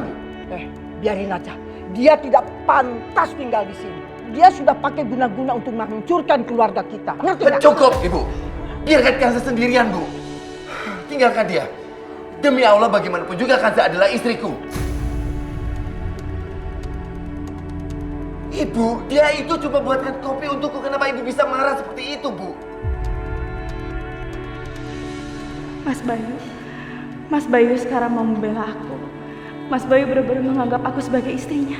S1: Bu.
S6: Biarin aja. Dia tidak pantas tinggal di sini. Dia sudah pakai guna-guna untuk menghancurkan keluarga kita. Ngerti gak?
S1: Cukup, Ibu. Biarkan Kanza sendirian, Bu. Tinggalkan dia. Demi Allah, bagaimanapun juga Kanza adalah istriku. Ibu, dia itu cuma buatkan kopi untukku. Kenapa Ibu bisa marah seperti itu, Bu?
S5: Mas Bayu sekarang mau membela aku. Mas Bayu benar-benar menganggap aku sebagai istrinya.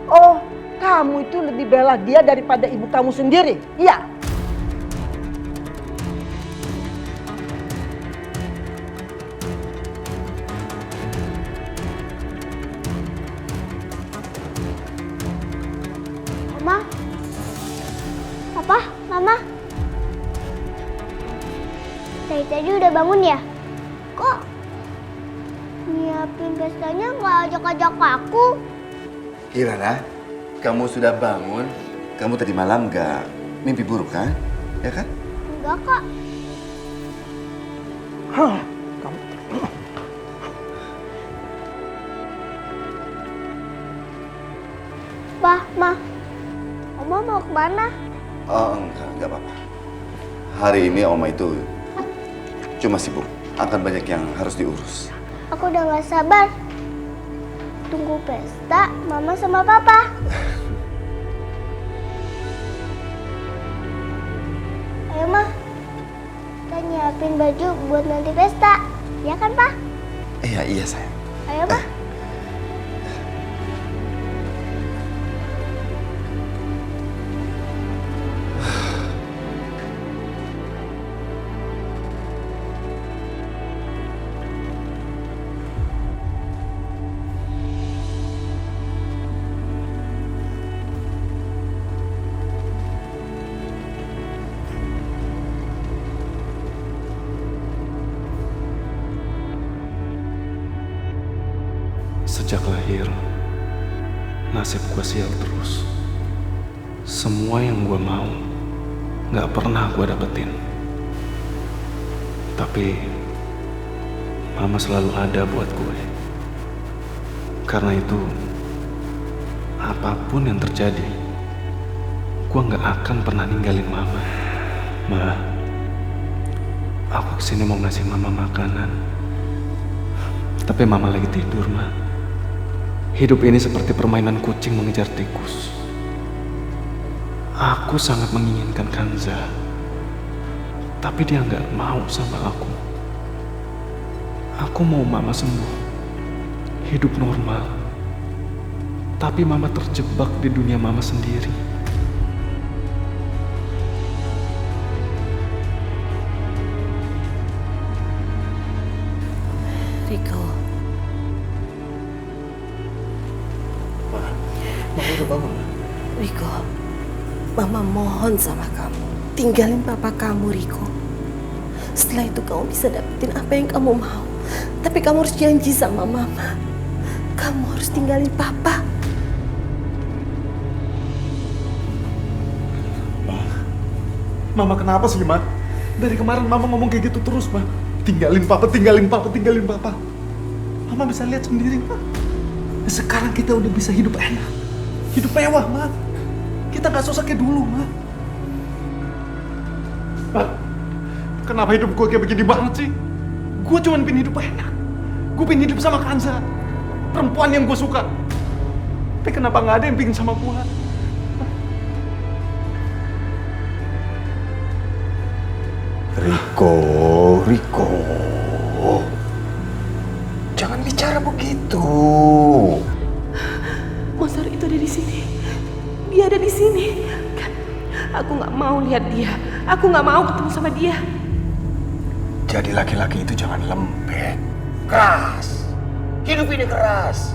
S6: Oh, kamu itu lebih bela dia daripada ibu kamu sendiri. Iya.
S4: Mama, Papa, Mama. Dari tadi udah bangun ya? Kok nyiapin pestanya nggak ajak-ajak aku?
S1: Kirana, kamu sudah bangun. Kamu tadi malam nggak mimpi buruk, kan? Ya kan?
S4: Enggak, Kak. Pa, Ma, Oma mau kemana?
S1: Oh, enggak apa-apa. Hari ini Oma itu cuma sibuk. Akan banyak yang harus diurus.
S4: Aku udah gak sabar. Tunggu pesta Mama sama Papa. Ayo, Ma. Kita nyiapin baju buat nanti pesta. Ya kan, Pa?
S1: Iya sayang.
S4: Ayo, Ma.
S10: Sejak lahir, nasib gue sial terus. Semua yang gue mau, gak pernah gue dapetin. Tapi, Mama selalu ada buat gue. Karena itu, apapun yang terjadi, gue gak akan pernah ninggalin Mama. Ma, aku kesini mau ngasih Mama makanan. Tapi Mama lagi tidur, Ma. Hidup ini seperti permainan kucing mengejar tikus. Aku sangat menginginkan Kanza. Tapi dia nggak mau sama aku. Aku mau Mama sembuh. Hidup normal. Tapi Mama terjebak di dunia Mama sendiri.
S2: Riko.
S11: Mama udah bangun.
S2: Riko, Mama mohon sama kamu, tinggalin papa kamu, Riko. Setelah itu kamu bisa dapetin apa yang kamu mau. Tapi kamu harus janji sama Mama. Kamu harus tinggalin papa.
S10: Mama kenapa sih, Ma? Dari kemarin Mama ngomong kayak gitu terus, Ma. Tinggalin Papa, tinggalin Papa, tinggalin Papa. Mama bisa lihat sendiri, Ma. Sekarang kita udah bisa hidup enak. Hidup mewah, Ma. Kita nggak susah kayak dulu, Ma. Ma, kenapa hidup gue kayak begini banget sih? Gue cuma pengen hidup enak. Gue pengen hidup sama Kanza. Perempuan yang gue suka. Tapi kenapa nggak ada yang pengen sama gue?
S11: Riko. Jangan bicara begitu.
S2: Monster itu ada di sini. Dia ada di sini. Kan, aku nggak mau lihat dia. Aku nggak mau ketemu sama dia.
S11: Jadi laki-laki itu jangan lembek. Keras. Hidup ini keras.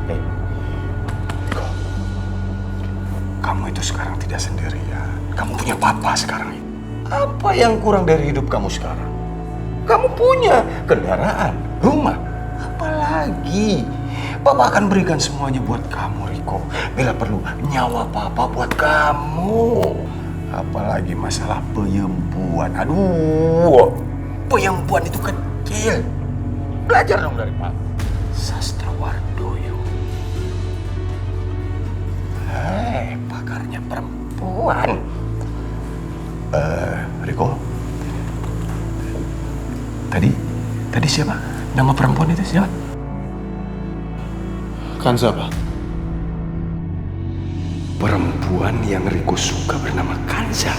S11: Riko, kamu itu sekarang tidak sendirian. Kamu punya papa sekarang. Apa yang kurang dari hidup kamu sekarang? Kamu punya kendaraan, rumah. Apalagi? Papa akan berikan semuanya buat kamu, Riko. Bila perlu, nyawa papa buat kamu. Apalagi masalah peyempuan. Aduh, peyempuan itu kecil. Belajar dong dari papa. Sastrawardoyo. Pakarnya perempuan. Riko. Tadi siapa? Nama perempuan itu siapa?
S10: Kanza, Pak.
S11: Perempuan yang Riko suka bernama Kanza.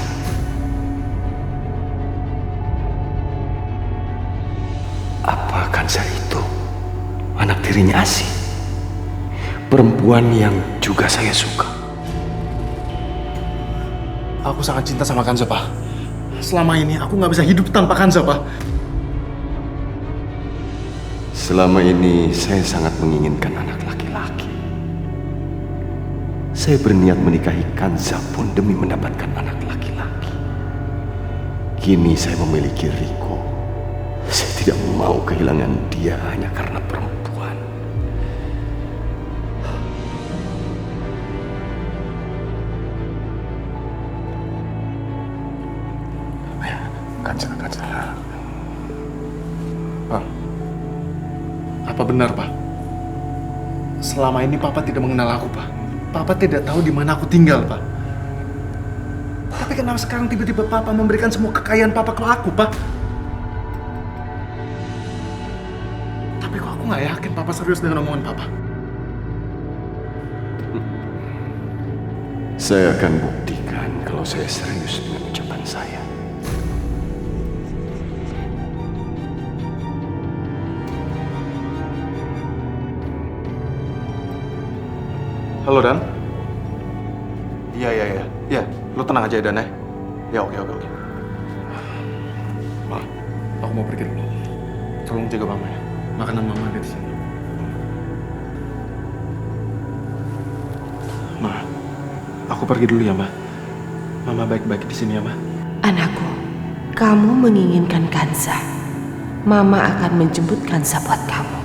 S11: Apa Kanza itu anak tirinya Asi? Perempuan yang juga saya suka.
S10: Aku sangat cinta sama Kanza, Pak. Selama ini aku nggak bisa hidup tanpa Kanza, Pak.
S11: Selama ini saya sangat menginginkan anak laki-laki. Saya berniat menikahi Kanza pun demi mendapatkan anak laki-laki. Kini saya memiliki Riko. Saya tidak mau kehilangan dia hanya karena perempuan. Kanza.
S10: Pak, apa benar, Pak? Selama ini Papa tidak mengenal aku, Pak. Papa tidak tahu di mana aku tinggal, Pak. Tapi kenapa sekarang tiba-tiba Papa memberikan semua kekayaan Papa ke aku, Pak? Tapi kok aku nggak yakin Papa serius dengan omongan Papa?
S11: Saya akan buktikan kalau saya serius dengan ucapan saya.
S10: Halo, Dan. Iya. Lo tenang aja ya, Dan, ya. Ya, oke. Ma, aku mau pergi dulu. Tolong jaga Mama ya. Makanan Mama ada di sini. Ma, aku pergi dulu ya, Ma. Mama baik-baik di sini ya, Ma.
S2: Anakku, kamu menginginkan Kanza. Mama akan menjemput Kanza buat kamu.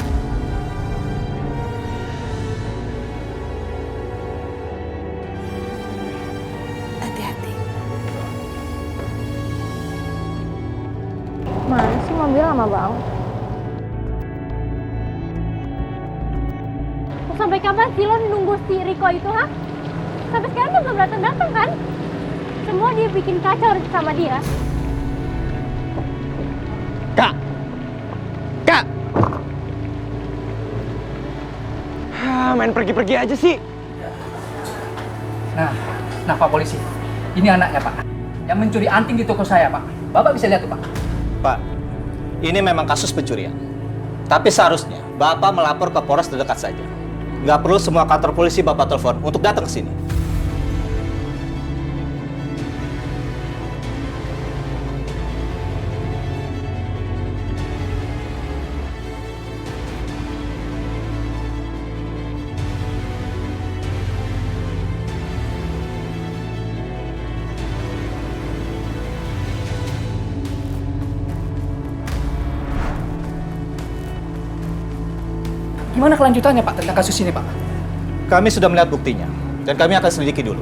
S8: Mana sih mobil lama banget?
S9: Sampai kapan sih lo nunggu si Riko itu, ha? Sampai sekarang tuh belum datang kan? Semua dia bikin kacau sama dia.
S7: Kak! Main pergi-pergi aja sih.
S14: Nah Pak Polisi, ini anaknya Pak, yang mencuri anting di toko saya Pak. Bapak bisa lihat tuh Pak.
S15: Pak, ini memang kasus pencurian. Tapi seharusnya Bapak melapor ke Polres terdekat saja. Nggak perlu semua kantor polisi Bapak telepon untuk datang ke sini.
S14: Gimana kelanjutannya Pak tentang kasus ini Pak?
S15: Kami sudah melihat buktinya, dan kami akan selidiki dulu.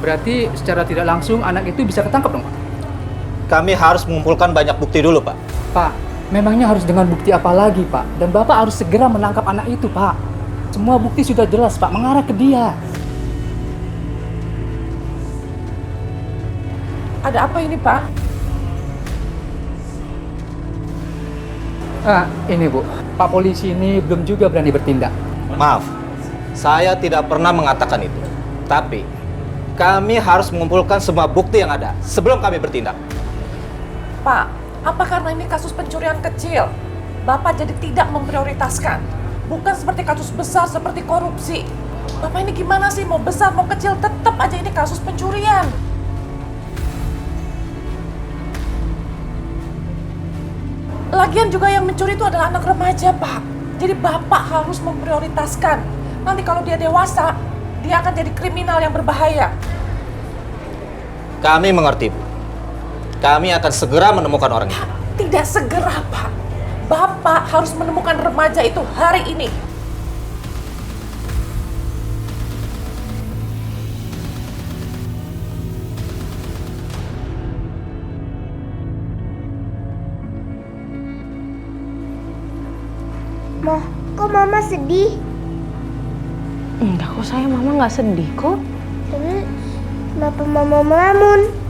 S14: Berarti secara tidak langsung anak itu bisa ketangkap dong Pak?
S15: kami harus mengumpulkan banyak bukti dulu, Pak.
S14: Pak, memangnya harus dengan bukti apa lagi, Pak? Dan Bapak harus segera menangkap anak itu, Pak. Semua bukti sudah jelas, Pak, mengarah ke dia.
S6: Ada apa ini, Pak?
S14: Ini Bu, Pak polisi ini belum juga berani bertindak.
S15: Maaf, saya tidak pernah mengatakan itu. Tapi, kami harus mengumpulkan semua bukti yang ada sebelum kami bertindak.
S6: Pak, apa karena ini kasus pencurian kecil? Bapak jadi tidak memprioritaskan. Bukan seperti kasus besar seperti korupsi. Bapak ini gimana sih? Mau besar mau kecil tetap aja ini kasus pencurian. Lagian juga yang mencuri itu adalah anak remaja, Pak. Jadi Bapak harus memprioritaskan. Nanti kalau dia dewasa, dia akan jadi kriminal yang berbahaya.
S15: Kami mengerti, Bu. Kami akan segera menemukan orang itu.
S6: Tidak segera, Pak. Bapak harus menemukan remaja itu hari ini.
S4: Ma, kok Mama sedih?
S5: Enggak kok sayang, Mama nggak sedih kok.
S4: Tapi kenapa Mama melamun?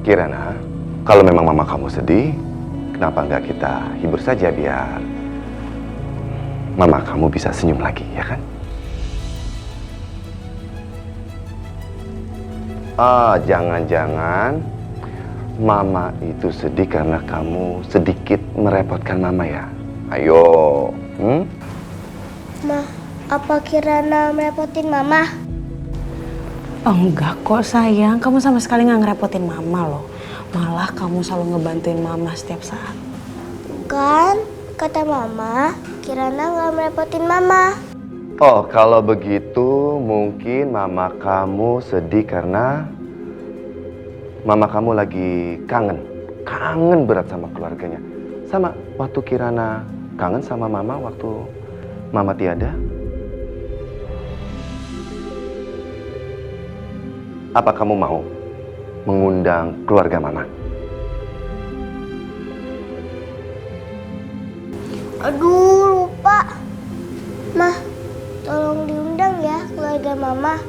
S3: Kirana, kalau memang mama kamu sedih, kenapa nggak kita hibur saja biar mama kamu bisa senyum lagi, ya kan? Jangan-jangan mama itu sedih karena kamu sedikit merepotkan mama ya? Ayo,
S4: Ma, apa Kirana merepotin Mama?
S5: Oh, enggak kok sayang, kamu sama sekali nggak ngerepotin Mama loh. Malah kamu selalu ngebantuin Mama setiap saat.
S4: Kan, kata Mama, Kirana nggak merepotin Mama.
S3: Oh, kalau begitu mungkin mama kamu sedih karena mama kamu lagi kangen berat sama keluarganya. Sama waktu Kirana kangen sama mama waktu mama tiada. Apa kamu mau mengundang keluarga mama?
S4: Aduh, lupa. Ma, tolong diundang ya keluarga Mama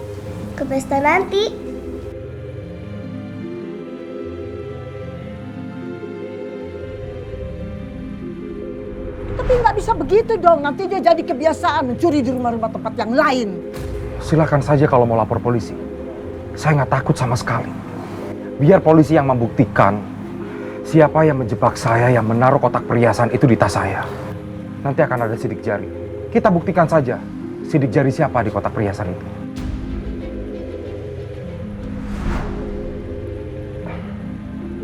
S4: ke pesta nanti.
S6: Tapi nggak bisa begitu dong, nanti dia jadi kebiasaan mencuri di rumah-rumah tempat yang lain.
S10: Silakan saja kalau mau lapor polisi. Saya nggak takut sama sekali. Biar polisi yang membuktikan siapa yang menjebak saya yang menaruh kotak perhiasan itu di tas saya. Nanti akan ada sidik jari. Kita buktikan saja sidik jari siapa di kotak perhiasan itu.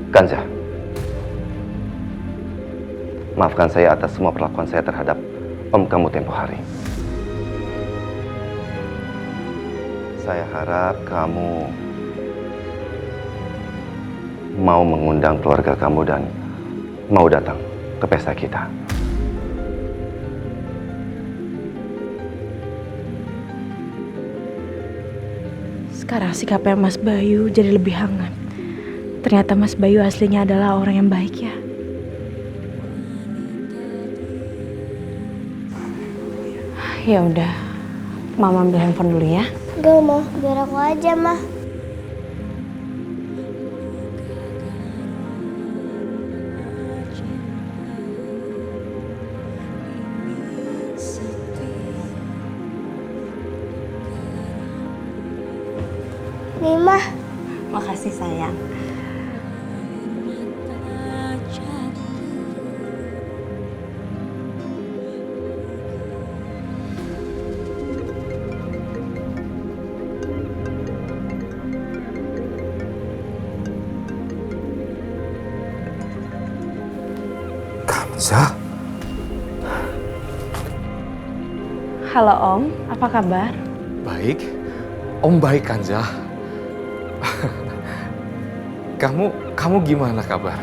S3: Kanza, maafkan saya atas semua perlakuan saya terhadap om kamu tempo hari. Saya harap kamu mau mengundang keluarga kamu dan mau datang ke pesta kita.
S5: Sekarang sikapnya Mas Bayu jadi lebih hangat. Ternyata Mas Bayu aslinya adalah orang yang baik ya. Ya udah, Mama ambil handphone dulu ya.
S4: Gak mau, biar aku aja, Ma. Nih, Ma.
S5: Makasih sayang.
S10: Kanza?
S5: Halo Om, apa kabar?
S10: Baik. Om baik, Kanza. Kamu gimana kabar?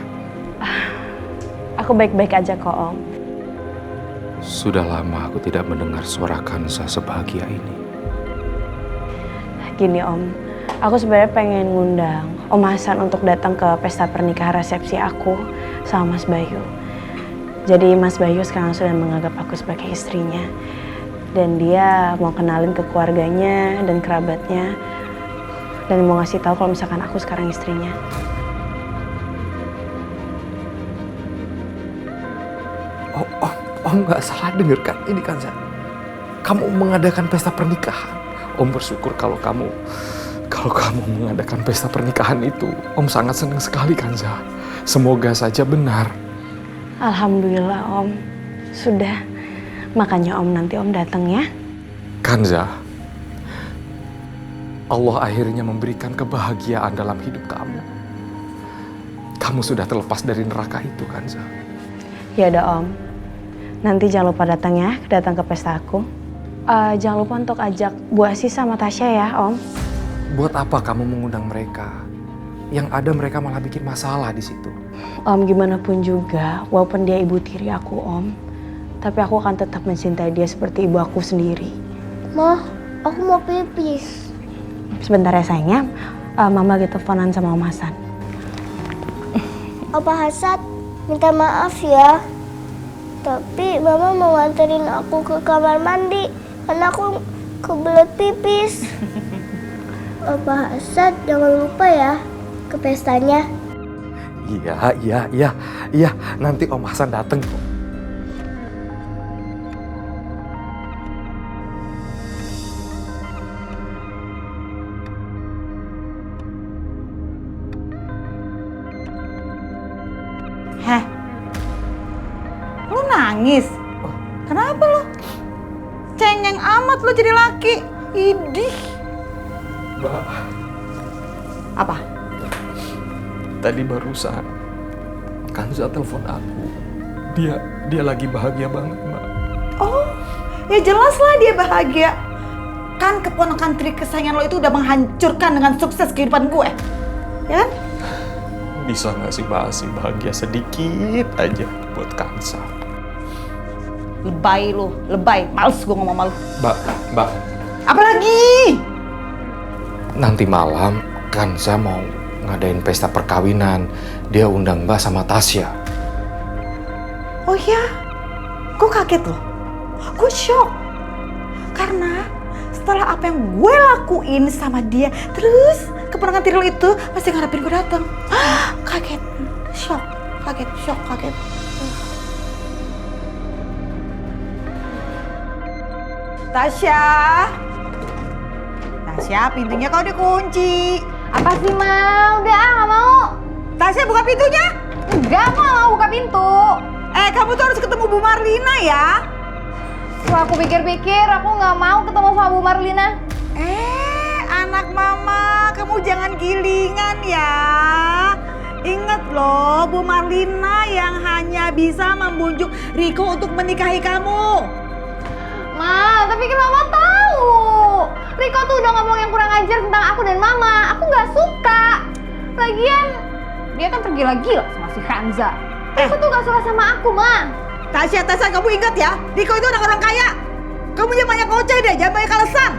S5: Aku baik-baik aja kok, Om.
S16: Sudah lama aku tidak mendengar suara Kansa sebahagia ini.
S5: Gini Om, aku sebenarnya pengen ngundang Om Hasan untuk datang ke pesta pernikahan resepsi aku sama Mas Bayu. Jadi Mas Bayu sekarang sudah menganggap aku sebagai istrinya. Dan dia mau kenalin ke keluarganya dan kerabatnya. Dan mau ngasih tahu kalau misalkan aku sekarang istrinya.
S16: Om nggak salah denger kan ini Kansa. Kamu mengadakan pesta pernikahan. Om bersyukur kalau kamu mengadakan pesta pernikahan itu. Om sangat senang sekali Kansa. Semoga saja benar.
S5: Alhamdulillah Om, sudah. Makanya Om nanti Om datang ya.
S16: Kansa, Allah akhirnya memberikan kebahagiaan dalam hidup kamu. Kamu sudah terlepas dari neraka itu Kansa.
S5: Ya udah Om. Nanti jangan lupa datang ke pesta aku. Jangan lupa untuk ajak Bu Asih sama Tasya ya, Om.
S16: Buat apa kamu mengundang mereka? Yang ada mereka malah bikin masalah di situ.
S5: Om, gimana pun juga, walaupun dia ibu tiri aku, Om, tapi aku akan tetap mencintai dia seperti ibu aku sendiri.
S4: Ma, aku mau pipis.
S5: Sebentar ya sayangnya, Mama lagi teleponan sama Om Hasan.
S4: Opa Hasan, minta maaf ya. Tapi Mama mau nganterin aku ke kamar mandi karena aku kebelet pipis. Opa Hasan jangan lupa ya ke pestanya.
S16: Iya. Nanti Om Hasan dateng kok.
S6: Heh, lu nangis? Kenapa lu? Cengeng amat lu jadi laki. Idih.
S16: Mbak,
S6: Apa?
S16: tadi barusan Kansa telepon aku. Dia lagi bahagia banget, Mbak.
S6: Oh, ya jelas lah dia bahagia. Kan keponakan tiri kesayangan lo itu udah menghancurkan dengan sukses kehidupan gue. Ya kan?
S16: Bisa nggak sih Mbak Asih bahagia sedikit aja buat Kansa?
S6: Lebay lu, lebay. Males gue ngomong sama lu.
S16: Mbak.
S6: Apa lagi?
S16: Nanti malam Kansa mau ngadain pesta perkawinan. Dia undang Mbak sama Tasya.
S6: Oh ya? Gue kaget loh. Gue shock. Karena setelah apa yang gue lakuin sama dia, terus keponakan tiri lo itu masih ngarepin gue datang. Kaget. Shock. Kaget. Tasya, pintunya kau dikunci.
S9: Apa sih, Ma? Udah, nggak mau.
S6: Tasya, buka pintunya.
S9: Enggak, aku nggak mau buka pintu.
S6: Kamu tuh harus ketemu Bu Marlina ya.
S9: Setelah aku pikir-pikir, aku nggak mau ketemu sama Bu Marlina.
S6: Anak mama, kamu jangan gilingan ya. Ingat loh, Bu Marlina yang hanya bisa membujuk Riko untuk menikahi kamu.
S9: Ma, tapi kan Mama tahu. Riko tuh udah ngomong yang kurang ajar tentang aku dan Mama. Aku nggak suka. Lagian, dia kan tergila-gila sama si Kanza. Riko tuh nggak suka sama aku, Ma.
S6: Tasya, kamu ingat ya, Riko itu orang kaya. Kamu jangan banyak ngoceh deh, jangan banyak alasan.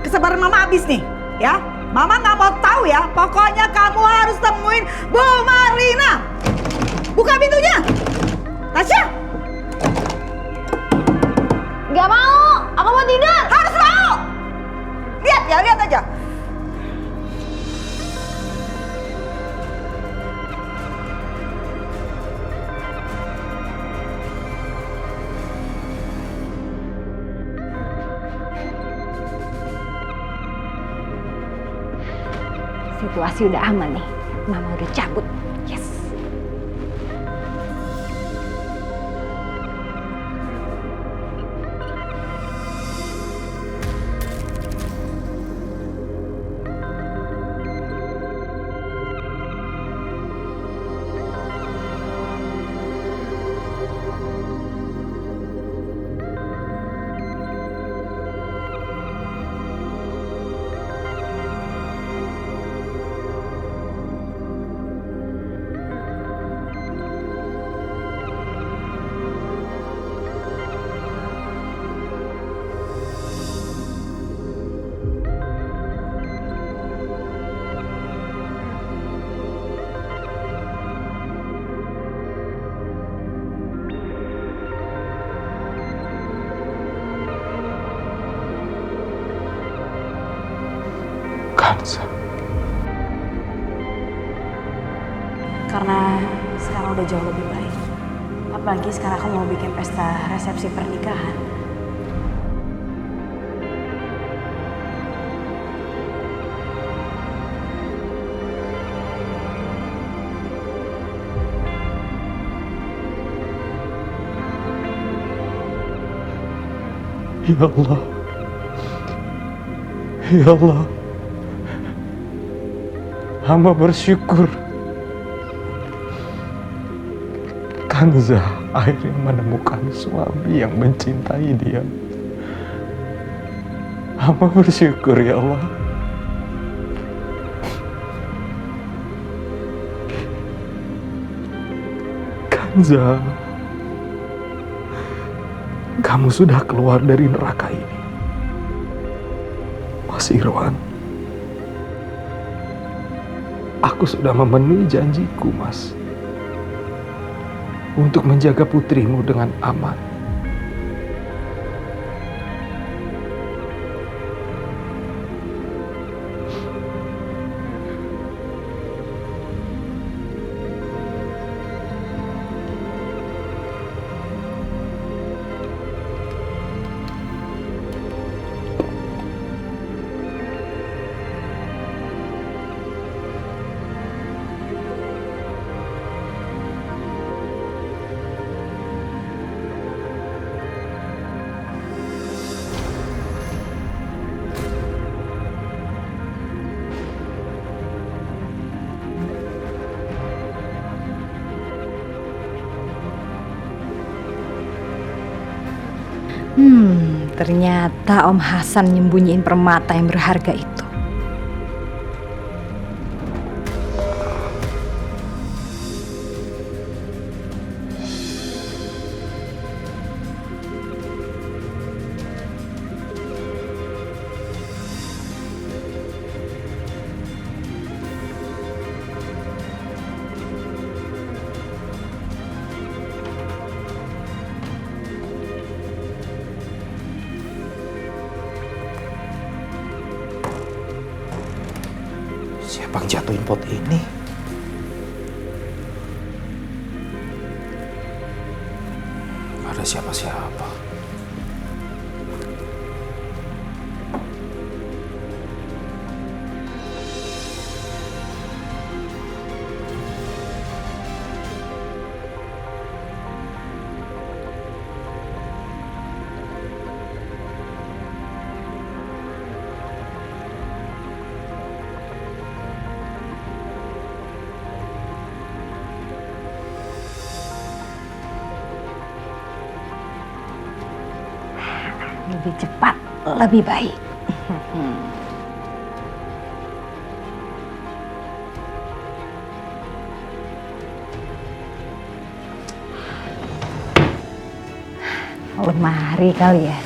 S6: Kesabaran Mama habis nih, ya. Mama nggak mau tahu ya, pokoknya kamu harus temuin Bu Marlina. Buka pintunya. Tasya.
S9: Gak mau, aku mau tidur.
S6: Harus mau. Lihat aja.
S9: Situasi udah aman nih. Mama udah cabut. Yes.
S16: terpaksa.
S5: Karena sekarang udah jauh lebih baik. Apalagi sekarang aku mau bikin pesta resepsi pernikahan.
S16: Ya Allah. Ya Allah. Hamba bersyukur Kanza akhirnya menemukan suami yang mencintai dia. Hamba bersyukur ya Allah. Kanza, kamu sudah keluar dari neraka ini. Mas Irwan, aku sudah memenuhi janjiku, Mas, untuk menjaga putrimu dengan aman.
S17: Ternyata Om Hasan nyembunyiin permata yang berharga itu.
S11: Siapa yang jatuhin pot ini? Gak ada siapa-siapa.
S17: Lebih cepat, lebih baik. Lemari kali ya.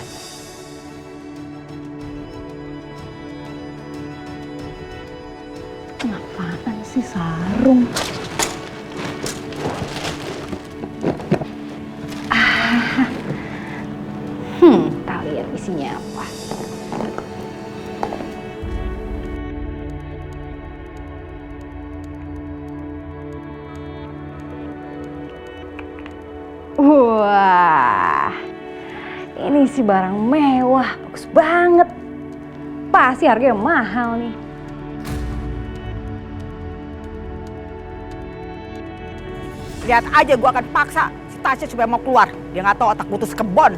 S17: Apaan sih sarung? Tahu ya isinya apa. Wah, ini sih barang mewah, bagus banget. Pasti harganya mahal nih.
S6: Lihat aja, gue akan paksa si Tasya supaya mau keluar. Dia nggak tahu otak putus kebon.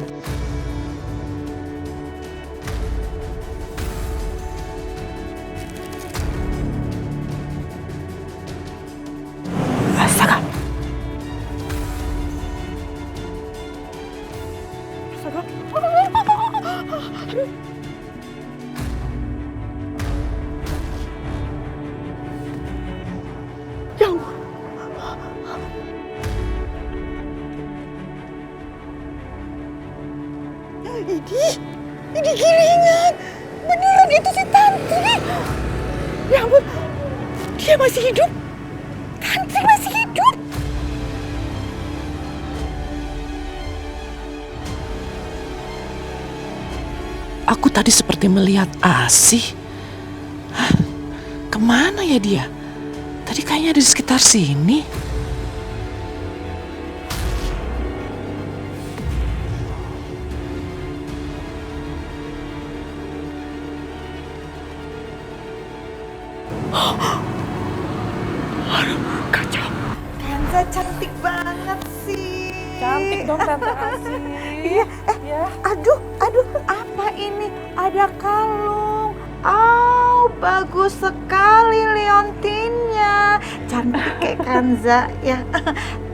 S6: Astaga. Astaga. Ya Allah. Ini giringan. Beneran itu si Tantri. Ya ampun, dia masih hidup. Tantri masih hidup.
S18: Aku tadi seperti melihat Asih. Kemana ya dia? Tadi kayaknya ada di sekitar sini. Aduh, kacau.
S2: Kanza cantik banget sih.
S6: Cantik dong Tante Asi.
S2: Iya. Aduh, apa ini? Ada kalung. Bagus sekali liontinnya. Cantik kayak Kanza ya.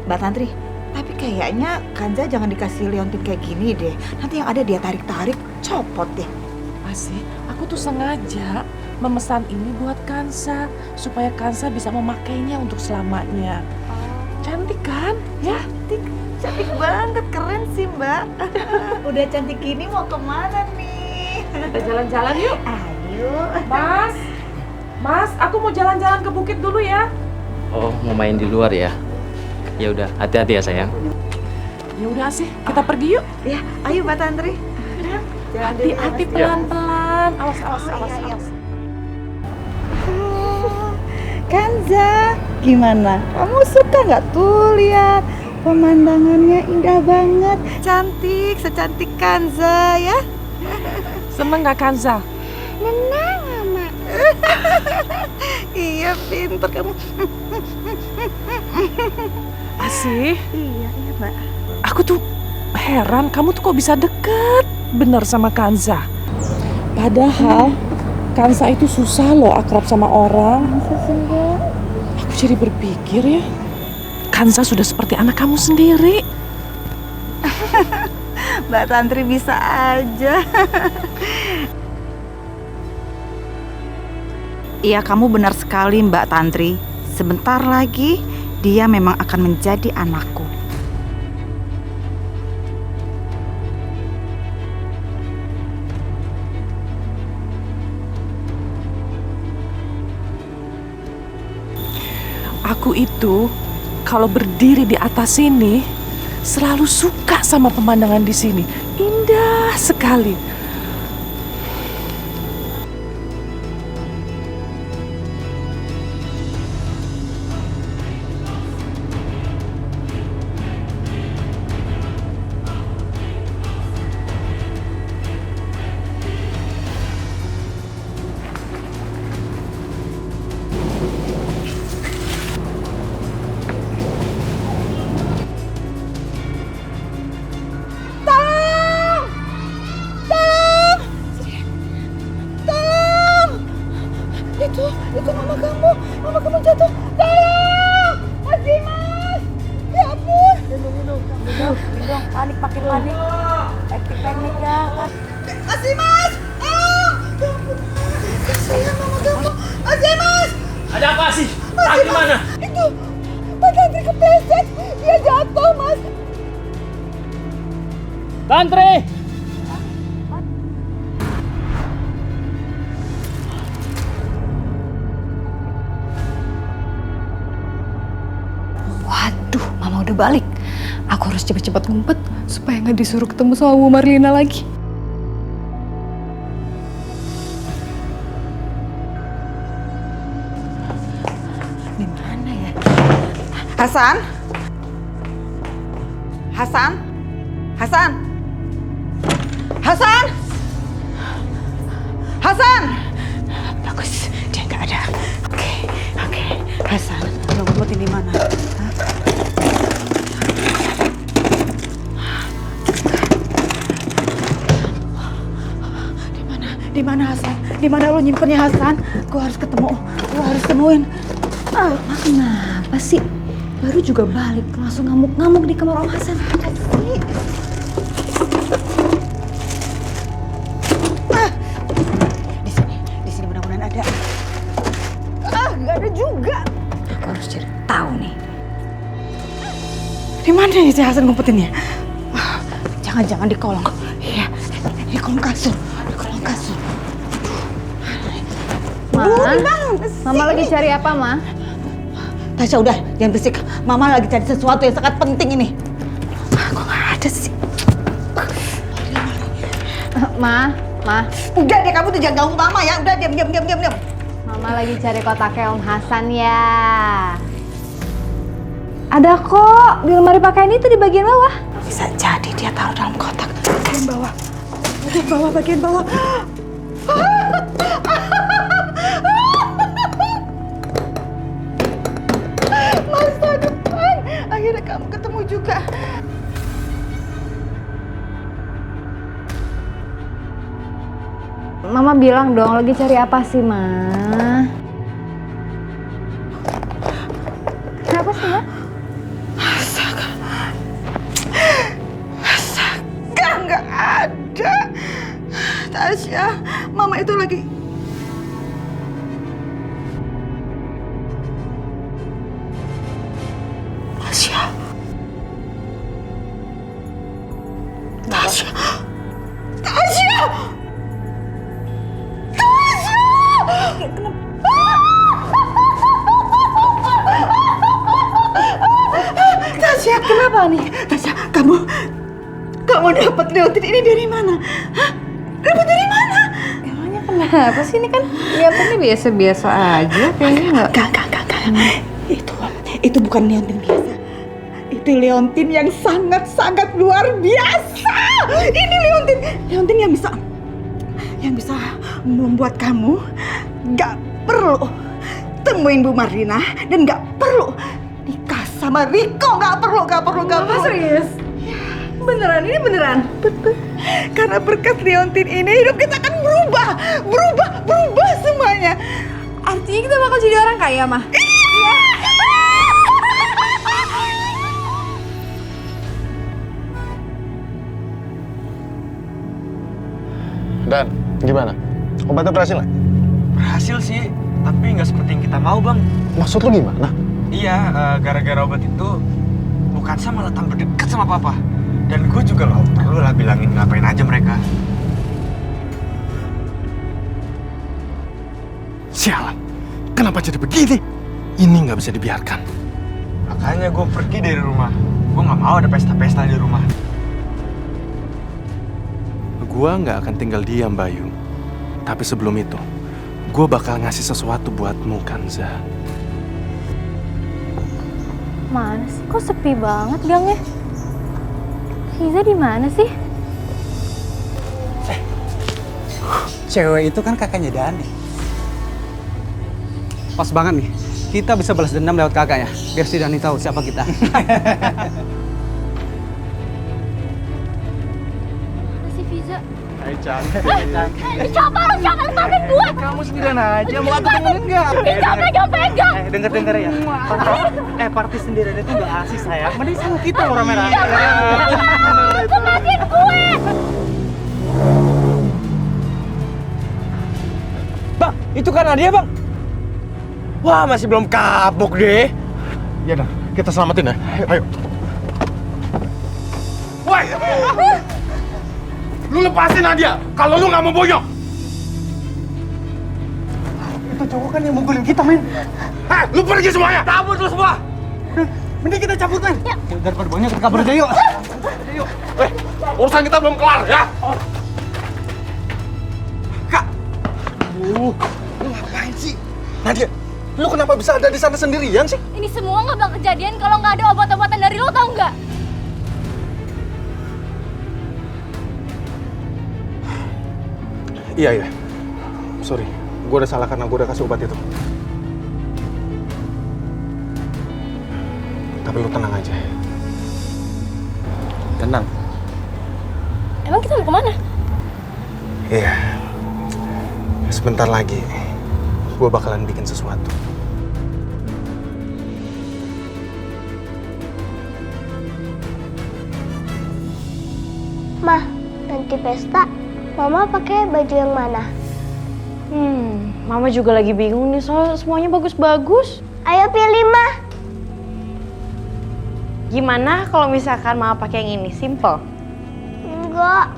S2: Mbak Tantri, tapi kayaknya Kanza jangan dikasih liontin kayak gini deh. Nanti yang ada dia tarik-tarik, copot deh.
S6: Masih, aku tuh sengaja memesan ini buat Kansa supaya Kansa bisa memakainya untuk selamanya. Cantik kan? Ya,
S2: Cantik banget, keren sih Mbak. Udah cantik gini mau kemana nih?
S6: Kita jalan-jalan yuk.
S2: Ayo.
S6: Mas, aku mau jalan-jalan ke bukit dulu ya.
S19: Oh, mau main di luar ya? Ya udah, hati-hati ya sayang.
S6: Ya udah sih, kita pergi yuk.
S2: Ya, ayo Mbak Tantri.
S6: Hati-hati pelan-pelan. Awas.
S2: Kanza, gimana? Kamu suka nggak tuh lihat pemandangannya indah banget, cantik, secantik Kanza ya?
S6: Seneng nggak Kanza?
S2: Senang, Mama. Iya, pinter kamu.
S6: Asih?
S2: Iya, Mbak.
S6: Aku tuh heran, kamu tuh kok bisa deket bener sama Kanza. Padahal Kanza itu susah loh akrab sama orang. Aku jadi berpikir ya, Kanza sudah seperti anak kamu sendiri.
S2: Mbak Tantri bisa aja. Iya, kamu benar sekali Mbak Tantri. Sebentar lagi dia memang akan menjadi anakku.
S6: Aku itu kalau berdiri di atas sini selalu suka sama pemandangan di sini. Indah sekali. Itu mama kamu jatuh. Tolong! Mas Dimas! Ya ampun! Minum, panik, makin panik. Aktif panik ya. Mas Dimas! Tolong! Ya ampun, kasihan mama kamu. Mas Dimas!
S19: Ada apa sih? Tantri mana?
S2: Itu, Pak Tantri kepleset. Dia jatuh, Mas.
S19: Tantri!
S17: Waduh, Mama udah balik. Aku harus cepat-cepat ngumpet supaya nggak disuruh ketemu sama Bu Marlina lagi.
S2: Di mana ya? Hasan? Hasan? Hasan? Hasan? Hasan? Bagus, dia nggak ada. Oke. Hasan, lo ngumpetin di mana? Di mana Hasan? Di mana lo nyimpennya Hasan? Gue harus ketemu. Gue harus temuin.
S17: Ma, kenapa sih? Baru juga balik, langsung ngamuk-ngamuk di kamar Om Hasan.
S2: Di sini mudah-mudahan ada. Nggak ada juga.
S17: Aku harus cari tahu nih.
S2: Di mana ya si Hasan ngumpetinnya? Jangan-jangan di kolong. Iya, di kolong kasur.
S17: Mama lagi cari apa, Ma?
S2: Tasya, udah, jangan berisik. Mama lagi cari sesuatu yang sangat penting ini. Kok nggak ada sih?
S17: Ma.
S2: Udah deh, kamu tuh jangan ganggu Mama ya. Udah, diam.
S9: Mama lagi cari kotaknya Om Hasan ya. Ada kok di lemari pakaian itu di bagian bawah.
S2: Bisa jadi dia taruh dalam kotak. Bagian bawah. Bagian bawah, bagian bawah. Masa depan. Akhirnya kamu ketemu juga.
S9: Mama bilang dong lagi cari apa sih, Ma? Kenapa sih, Ma?
S2: Astaga. Astaga, nggak ada. Tasya, Mama itu lagi... Tasya. Tasya. Tasya. Tasya, kenapa nih? Tasya, kamu dapat leontin ini dari mana? Hah? Dapat dari mana?
S9: Emangnya kenapa sih? Ini kan kelihatannya biasa-biasa aja. Kayaknya nggak.
S2: Itu bukan leontin biasa. Itu leontin yang sangat-sangat luar biasa. Ini leontin yang bisa membuat kamu nggak perlu temuin Bu Marlina dan nggak perlu nikah sama Riko. Nggak perlu.
S9: Serius? Beneran? Ini beneran?
S2: Betul. Karena berkat leontin ini hidup kita akan berubah semuanya.
S9: Artinya kita bakal jadi orang kaya, Mah?
S2: Iya.
S10: Dan gimana? Obatnya berhasil nggak?
S7: Berhasil sih, tapi nggak seperti yang kita mau, Bang.
S10: Maksud lu gimana?
S7: Iya, gara-gara obat itu bukan saya malah tambah dekat sama Papa. Dan gue juga nggak perlu lah bilangin ngapain aja mereka.
S10: Sialan, kenapa jadi begini? Ini nggak bisa dibiarkan.
S7: Makanya gue pergi dari rumah. Gue nggak mau ada pesta-pesta di rumah.
S10: Gua nggak akan tinggal diam, Bayu. Tapi sebelum itu, gue bakal ngasih sesuatu buatmu, Kanza.
S8: Mana sih? Kok sepi banget gangnya? Fiza di mana sih?
S20: Cewek itu kan kakaknya Dani. Pas banget nih. Kita bisa balas dendam lewat kakaknya. Biar si Dani tahu siapa kita.
S10: Hai cantik.
S9: Siapa lu? Jangan lepasin gue!
S10: Kamu sendirian aja, mau aku temenin nggak?
S9: Jangan pegang!
S20: Denger ya. Party sendirian itu nggak asik sayang. Mending sama kita orang merah.
S9: Lepasin gue!
S7: Bang, itu kan Nadia, Bang. Wah, masih belum kapok deh.
S10: Ya dah, kita selamatin ya. Ayo. Woi! Lu lepasin Nadia, kalau lu nggak mau boyong. Itu cowok kan yang mukulin kita, men. Hei, lu pergi semuanya.
S20: Cabut lu semua. Mending kita cabut, men. Daripada banyak kita kabur aja yuk. Yuk.
S10: Urusan kita belum kelar ya.
S20: Kak.
S10: Lu ngapain sih? Nadia, lu kenapa bisa ada di sana sendirian sih?
S9: Ini semua nggak bakal kejadian kalau nggak ada obat-obatan dari lo, tau nggak?
S10: Iya. Sorry, gue udah salah karena gue udah kasih obat itu. Tapi lu tenang aja. Tenang.
S9: Emang kita mau kemana?
S10: Iya. Sebentar lagi, gue bakalan bikin sesuatu.
S4: Mah, nanti pesta Mama pakai baju yang mana?
S13: Mama juga lagi bingung nih soal semuanya bagus-bagus.
S4: Ayo pilih, Mah.
S13: Gimana kalau misalkan Mama pakai yang ini, simple?
S4: Enggak.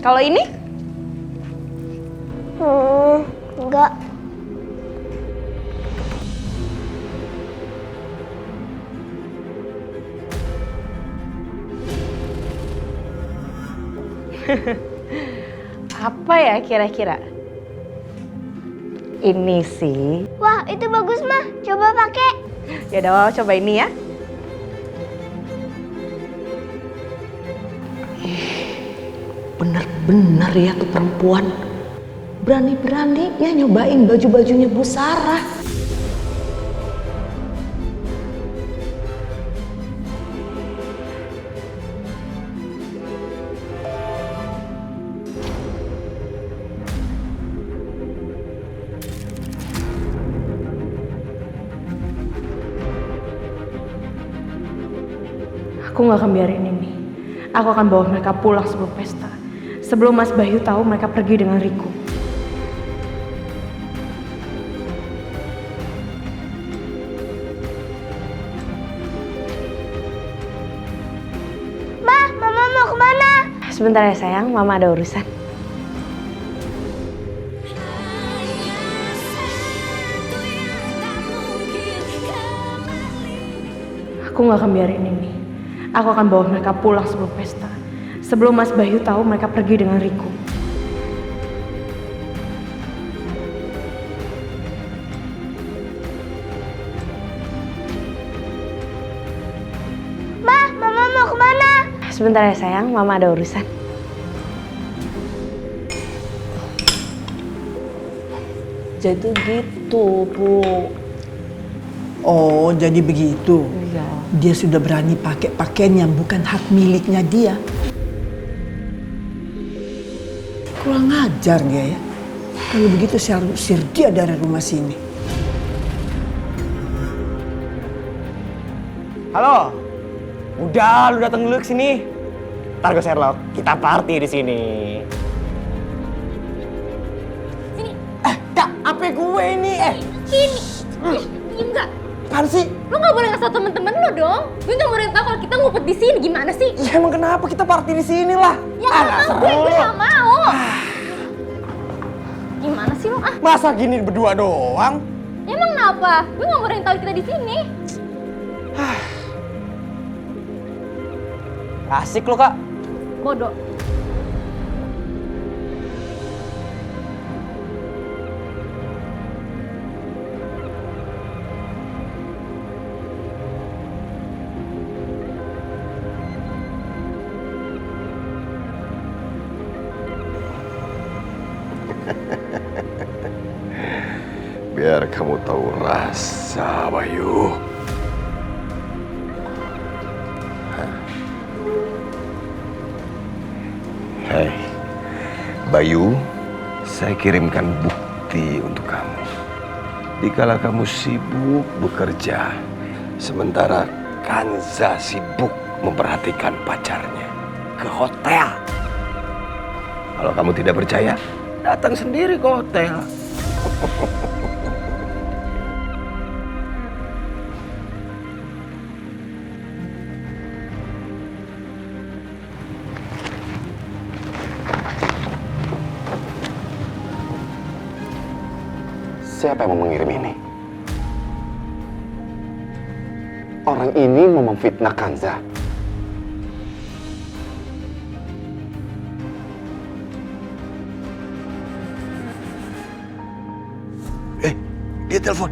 S13: Kalau ini?
S4: Enggak.
S5: Apa ya kira-kira? Ini sih.
S4: Wah, itu bagus mah. Coba pakai.
S5: Ya udah, coba ini ya.
S2: Bener-bener ya tuh perempuan. Berani-beraninya nyobain baju-bajunya Bu Sarah.
S5: Aku gak akan biarin ini. Aku akan bawa mereka pulang sebelum pesta. Sebelum Mas Bayu tahu mereka pergi dengan Riku.
S4: Ma, Mama mau kemana?
S5: Sebentar ya sayang, Mama ada urusan. Aku gak akan biarin ini. Aku akan bawa mereka pulang sebelum pesta. Sebelum Mas Bayu tahu mereka pergi dengan Riku.
S4: Ma, Mama mau kemana?
S5: Sebentar ya sayang, Mama ada urusan.
S2: Jadi gitu, Bu.
S6: Oh, jadi begitu.
S2: Iya.
S6: Dia sudah berani pakai pakaian yang bukan hak miliknya dia. Kurang ajar dia ya. Kalau begitu saya harus usir dia dari rumah sini.
S7: Halo. Udah, lu datang dulu ke sini. Ntar gue Sherlock, kita party di sini.
S9: Sini.
S7: Kak, apa gue ini?
S9: Sini. Diem gak?
S7: Apaan sih?
S9: Lo gak boleh ngasih tau temen-temen lo dong. Gue gak boleh tau kalau kita ngumpet di sini. Gimana sih?
S7: Ya emang kenapa kita party di sini lah?
S9: Ya gak mau gue gak mau. Gimana sih lo?
S7: Masa gini berdua doang?
S9: Emang kenapa? Gue gak boleh tau kita di sini.
S7: Asik lo kak.
S9: Bodoh.
S11: Biar kamu tahu rasa, Bayu. Hei, Bayu, saya kirimkan bukti untuk kamu. Dikala kamu sibuk bekerja, sementara Kanza sibuk memperhatikan pacarnya ke hotel. Kalau kamu tidak percaya, datang sendiri ke hotel.
S3: Siapa yang mau mengirim ini? Orang ini mau memfitnah Kanza.
S11: Dia telepon.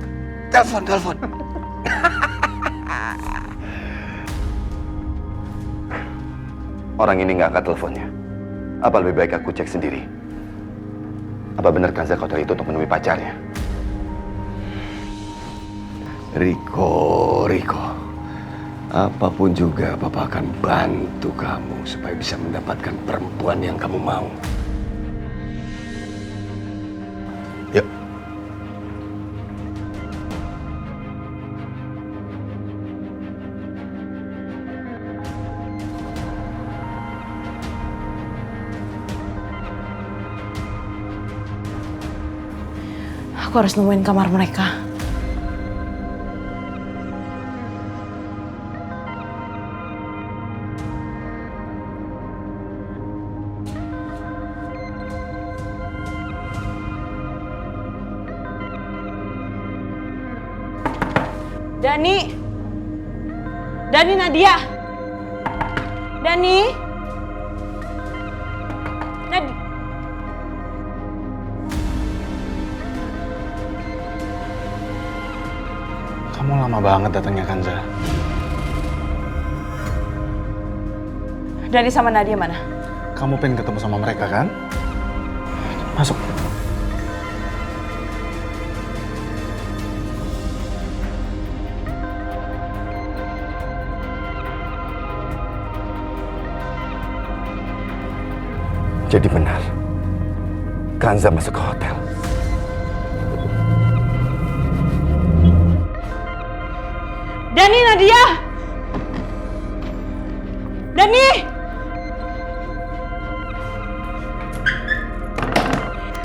S3: Orang ini nggak angkat teleponnya. Apa lebih baik aku cek sendiri? Apa benar Kanza ke hotel itu untuk menemui pacarnya?
S11: Riko, apapun juga Papa akan bantu kamu supaya bisa mendapatkan perempuan yang kamu mau. Yuk.
S5: Aku harus nemuin kamar mereka. Dani Nadia. Dani.
S10: banget datangnya Kanza.
S5: Dani sama Nadia mana?
S10: Kamu pengen ketemu sama mereka kan? Masuk.
S3: Jadi benar, Kanza masuk ke hotel.
S5: Dani, Nadia! Dani!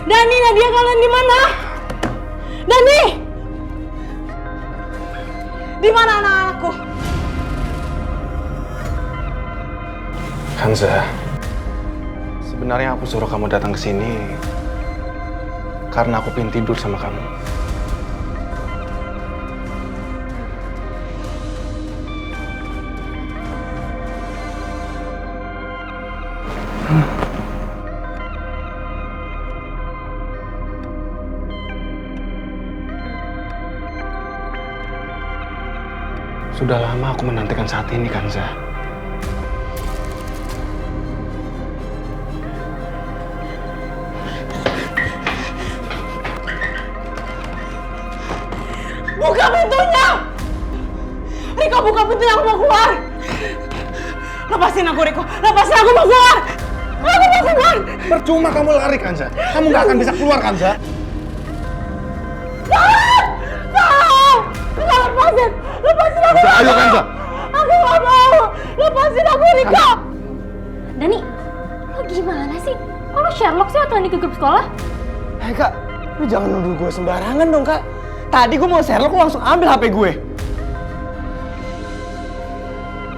S5: Dani, Nadia, kalian di mana? Dani! Di mana anak-anakku?
S10: Kanza, sebenarnya aku suruh kamu datang ke sini karena aku pengen tidur sama kamu. Sudah lama aku menantikan saat ini, Kanza.
S5: Buka pintunya! Riko, buka pintunya, aku mau keluar! Lepasin aku, Riko! Lepasin, aku mau keluar! Aku mau keluar!
S10: Percuma kamu lari, Kanza. Kamu nggak akan bisa keluar, Kanza.
S5: Lepasin! Lepasin aku!
S10: Ayo, Kanza!
S5: Aku nggak mau! Lepasin aku, Riko!
S9: Dani, lo gimana sih? Kok lo Sherlock sih atau ke grup sekolah?
S7: Hei kak, lu jangan nuduh gue sembarangan dong kak. Tadi gue mau Sherlock, lo langsung ambil HP gue.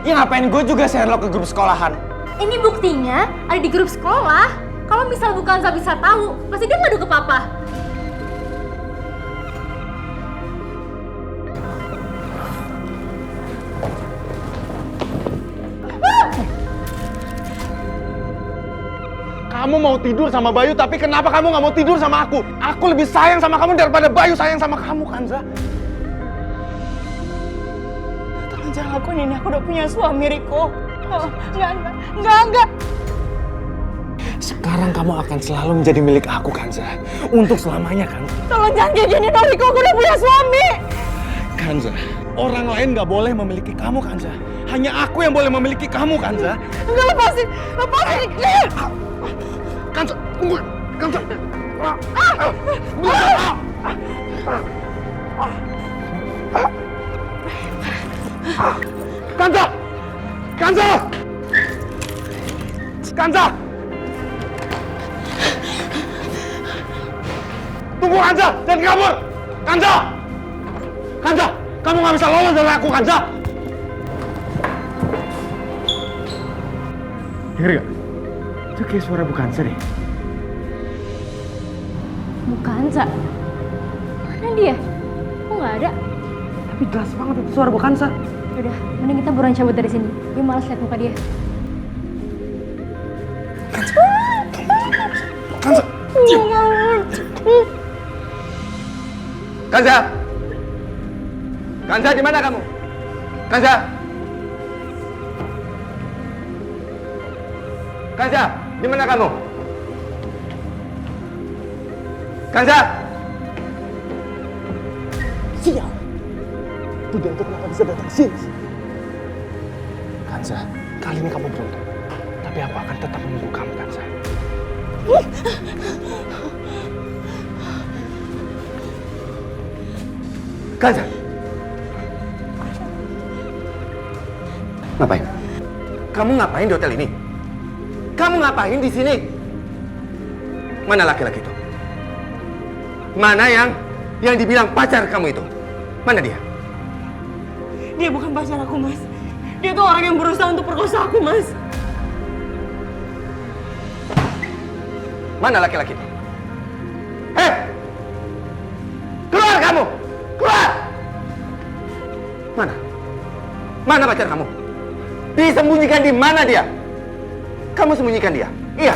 S7: Ya ngapain gue juga Sherlock ke grup sekolahan?
S9: Ini buktinya ada di grup sekolah. Kalau misal bukan Kanza bisa tahu, pasti dia ngadu ke papa.
S10: Kamu mau tidur sama Bayu, tapi kenapa kamu nggak mau tidur sama aku? Aku lebih sayang sama kamu daripada Bayu sayang sama kamu, Kanza.
S5: Tolong jangan lakuin ini, aku udah punya suami, Riko. Tolong, enggak.
S10: Sekarang kamu akan selalu menjadi milik aku, Kanza. Untuk selamanya, kan?
S5: Tolong jangan kayak gini dong, Riko, aku udah punya suami.
S10: Kanza, orang lain nggak boleh memiliki kamu, Kanza. Hanya aku yang boleh memiliki kamu, Kanza.
S5: Enggak, lepasin,
S10: Kanza, tunggu, Kanza. Kanza! Kanza! Kanza! Tunggu, Kanza! Jangan kabur! Kanza! Kanza! Kamu nggak bisa lolos dari aku, Kanza! Dengar gak? Itu kayak suara Bu Kanza deh.
S9: Bu Kanza? Mana dia? Kok nggak ada?
S7: Tapi jelas banget itu suara Bu Kanza.
S9: Yaudah, mending kita buruan cabut dari sini. Gue malas liat muka dia.
S10: Kanza!
S1: Kanza! Kanza, di mana kamu? Kanza! Kanza, di mana kamu? Kanza!
S10: Sial! Itu dia, itu kenapa bisa datang ke sini? Kanza, kali ini kamu beruntung. Tapi aku akan tetap menunggu kamu, Kanza.
S1: Kanza! Ngapain? Kamu ngapain di hotel ini? Kamu ngapain di sini? Mana laki-laki itu? Mana yang dibilang pacar kamu itu? Mana dia?
S5: Dia bukan pacar aku, Mas. Dia tuh orang yang berusaha untuk perkosa aku, Mas.
S1: Mana laki-laki itu? Hei! Keluar kamu! Keluar! Mana? Mana pacar kamu? Disembunyikan di mana dia? Kamu sembunyikan dia? Iya.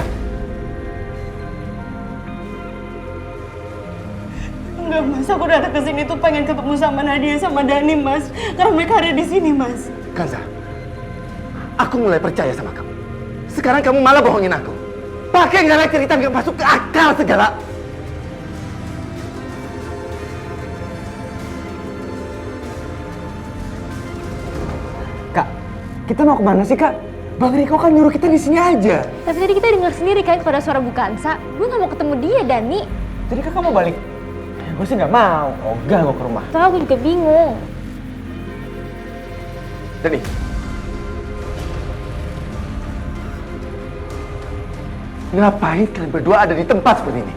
S5: Enggak mas, aku datang ke sini tuh pengen ketemu sama Nadia sama Dani mas. Karena mereka ada di sini mas.
S1: Kanza, aku mulai percaya sama kamu. Sekarang kamu malah bohongin aku. Pakai nggak cerita nggak masuk ke akal segala.
S7: Kak, kita mau kemana sih kak? Bang Riko kan nyuruh kita di sini aja.
S9: Tapi tadi kita dengar sendiri kan pada suara Bu Kansa. Gue nggak mau ketemu dia, Dani.
S7: Jadi kakak mau balik? Gue sih nggak mau. Ogah gue ke rumah.
S9: Soalnya aku juga bingung.
S1: Dani. Ngapain kalian berdua ada di tempat seperti ini?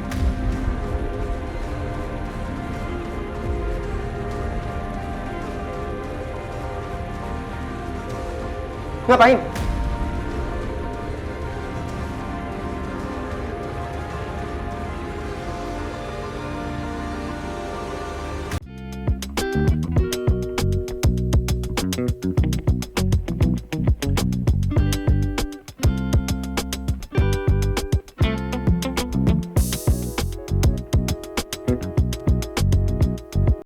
S1: Ngapain?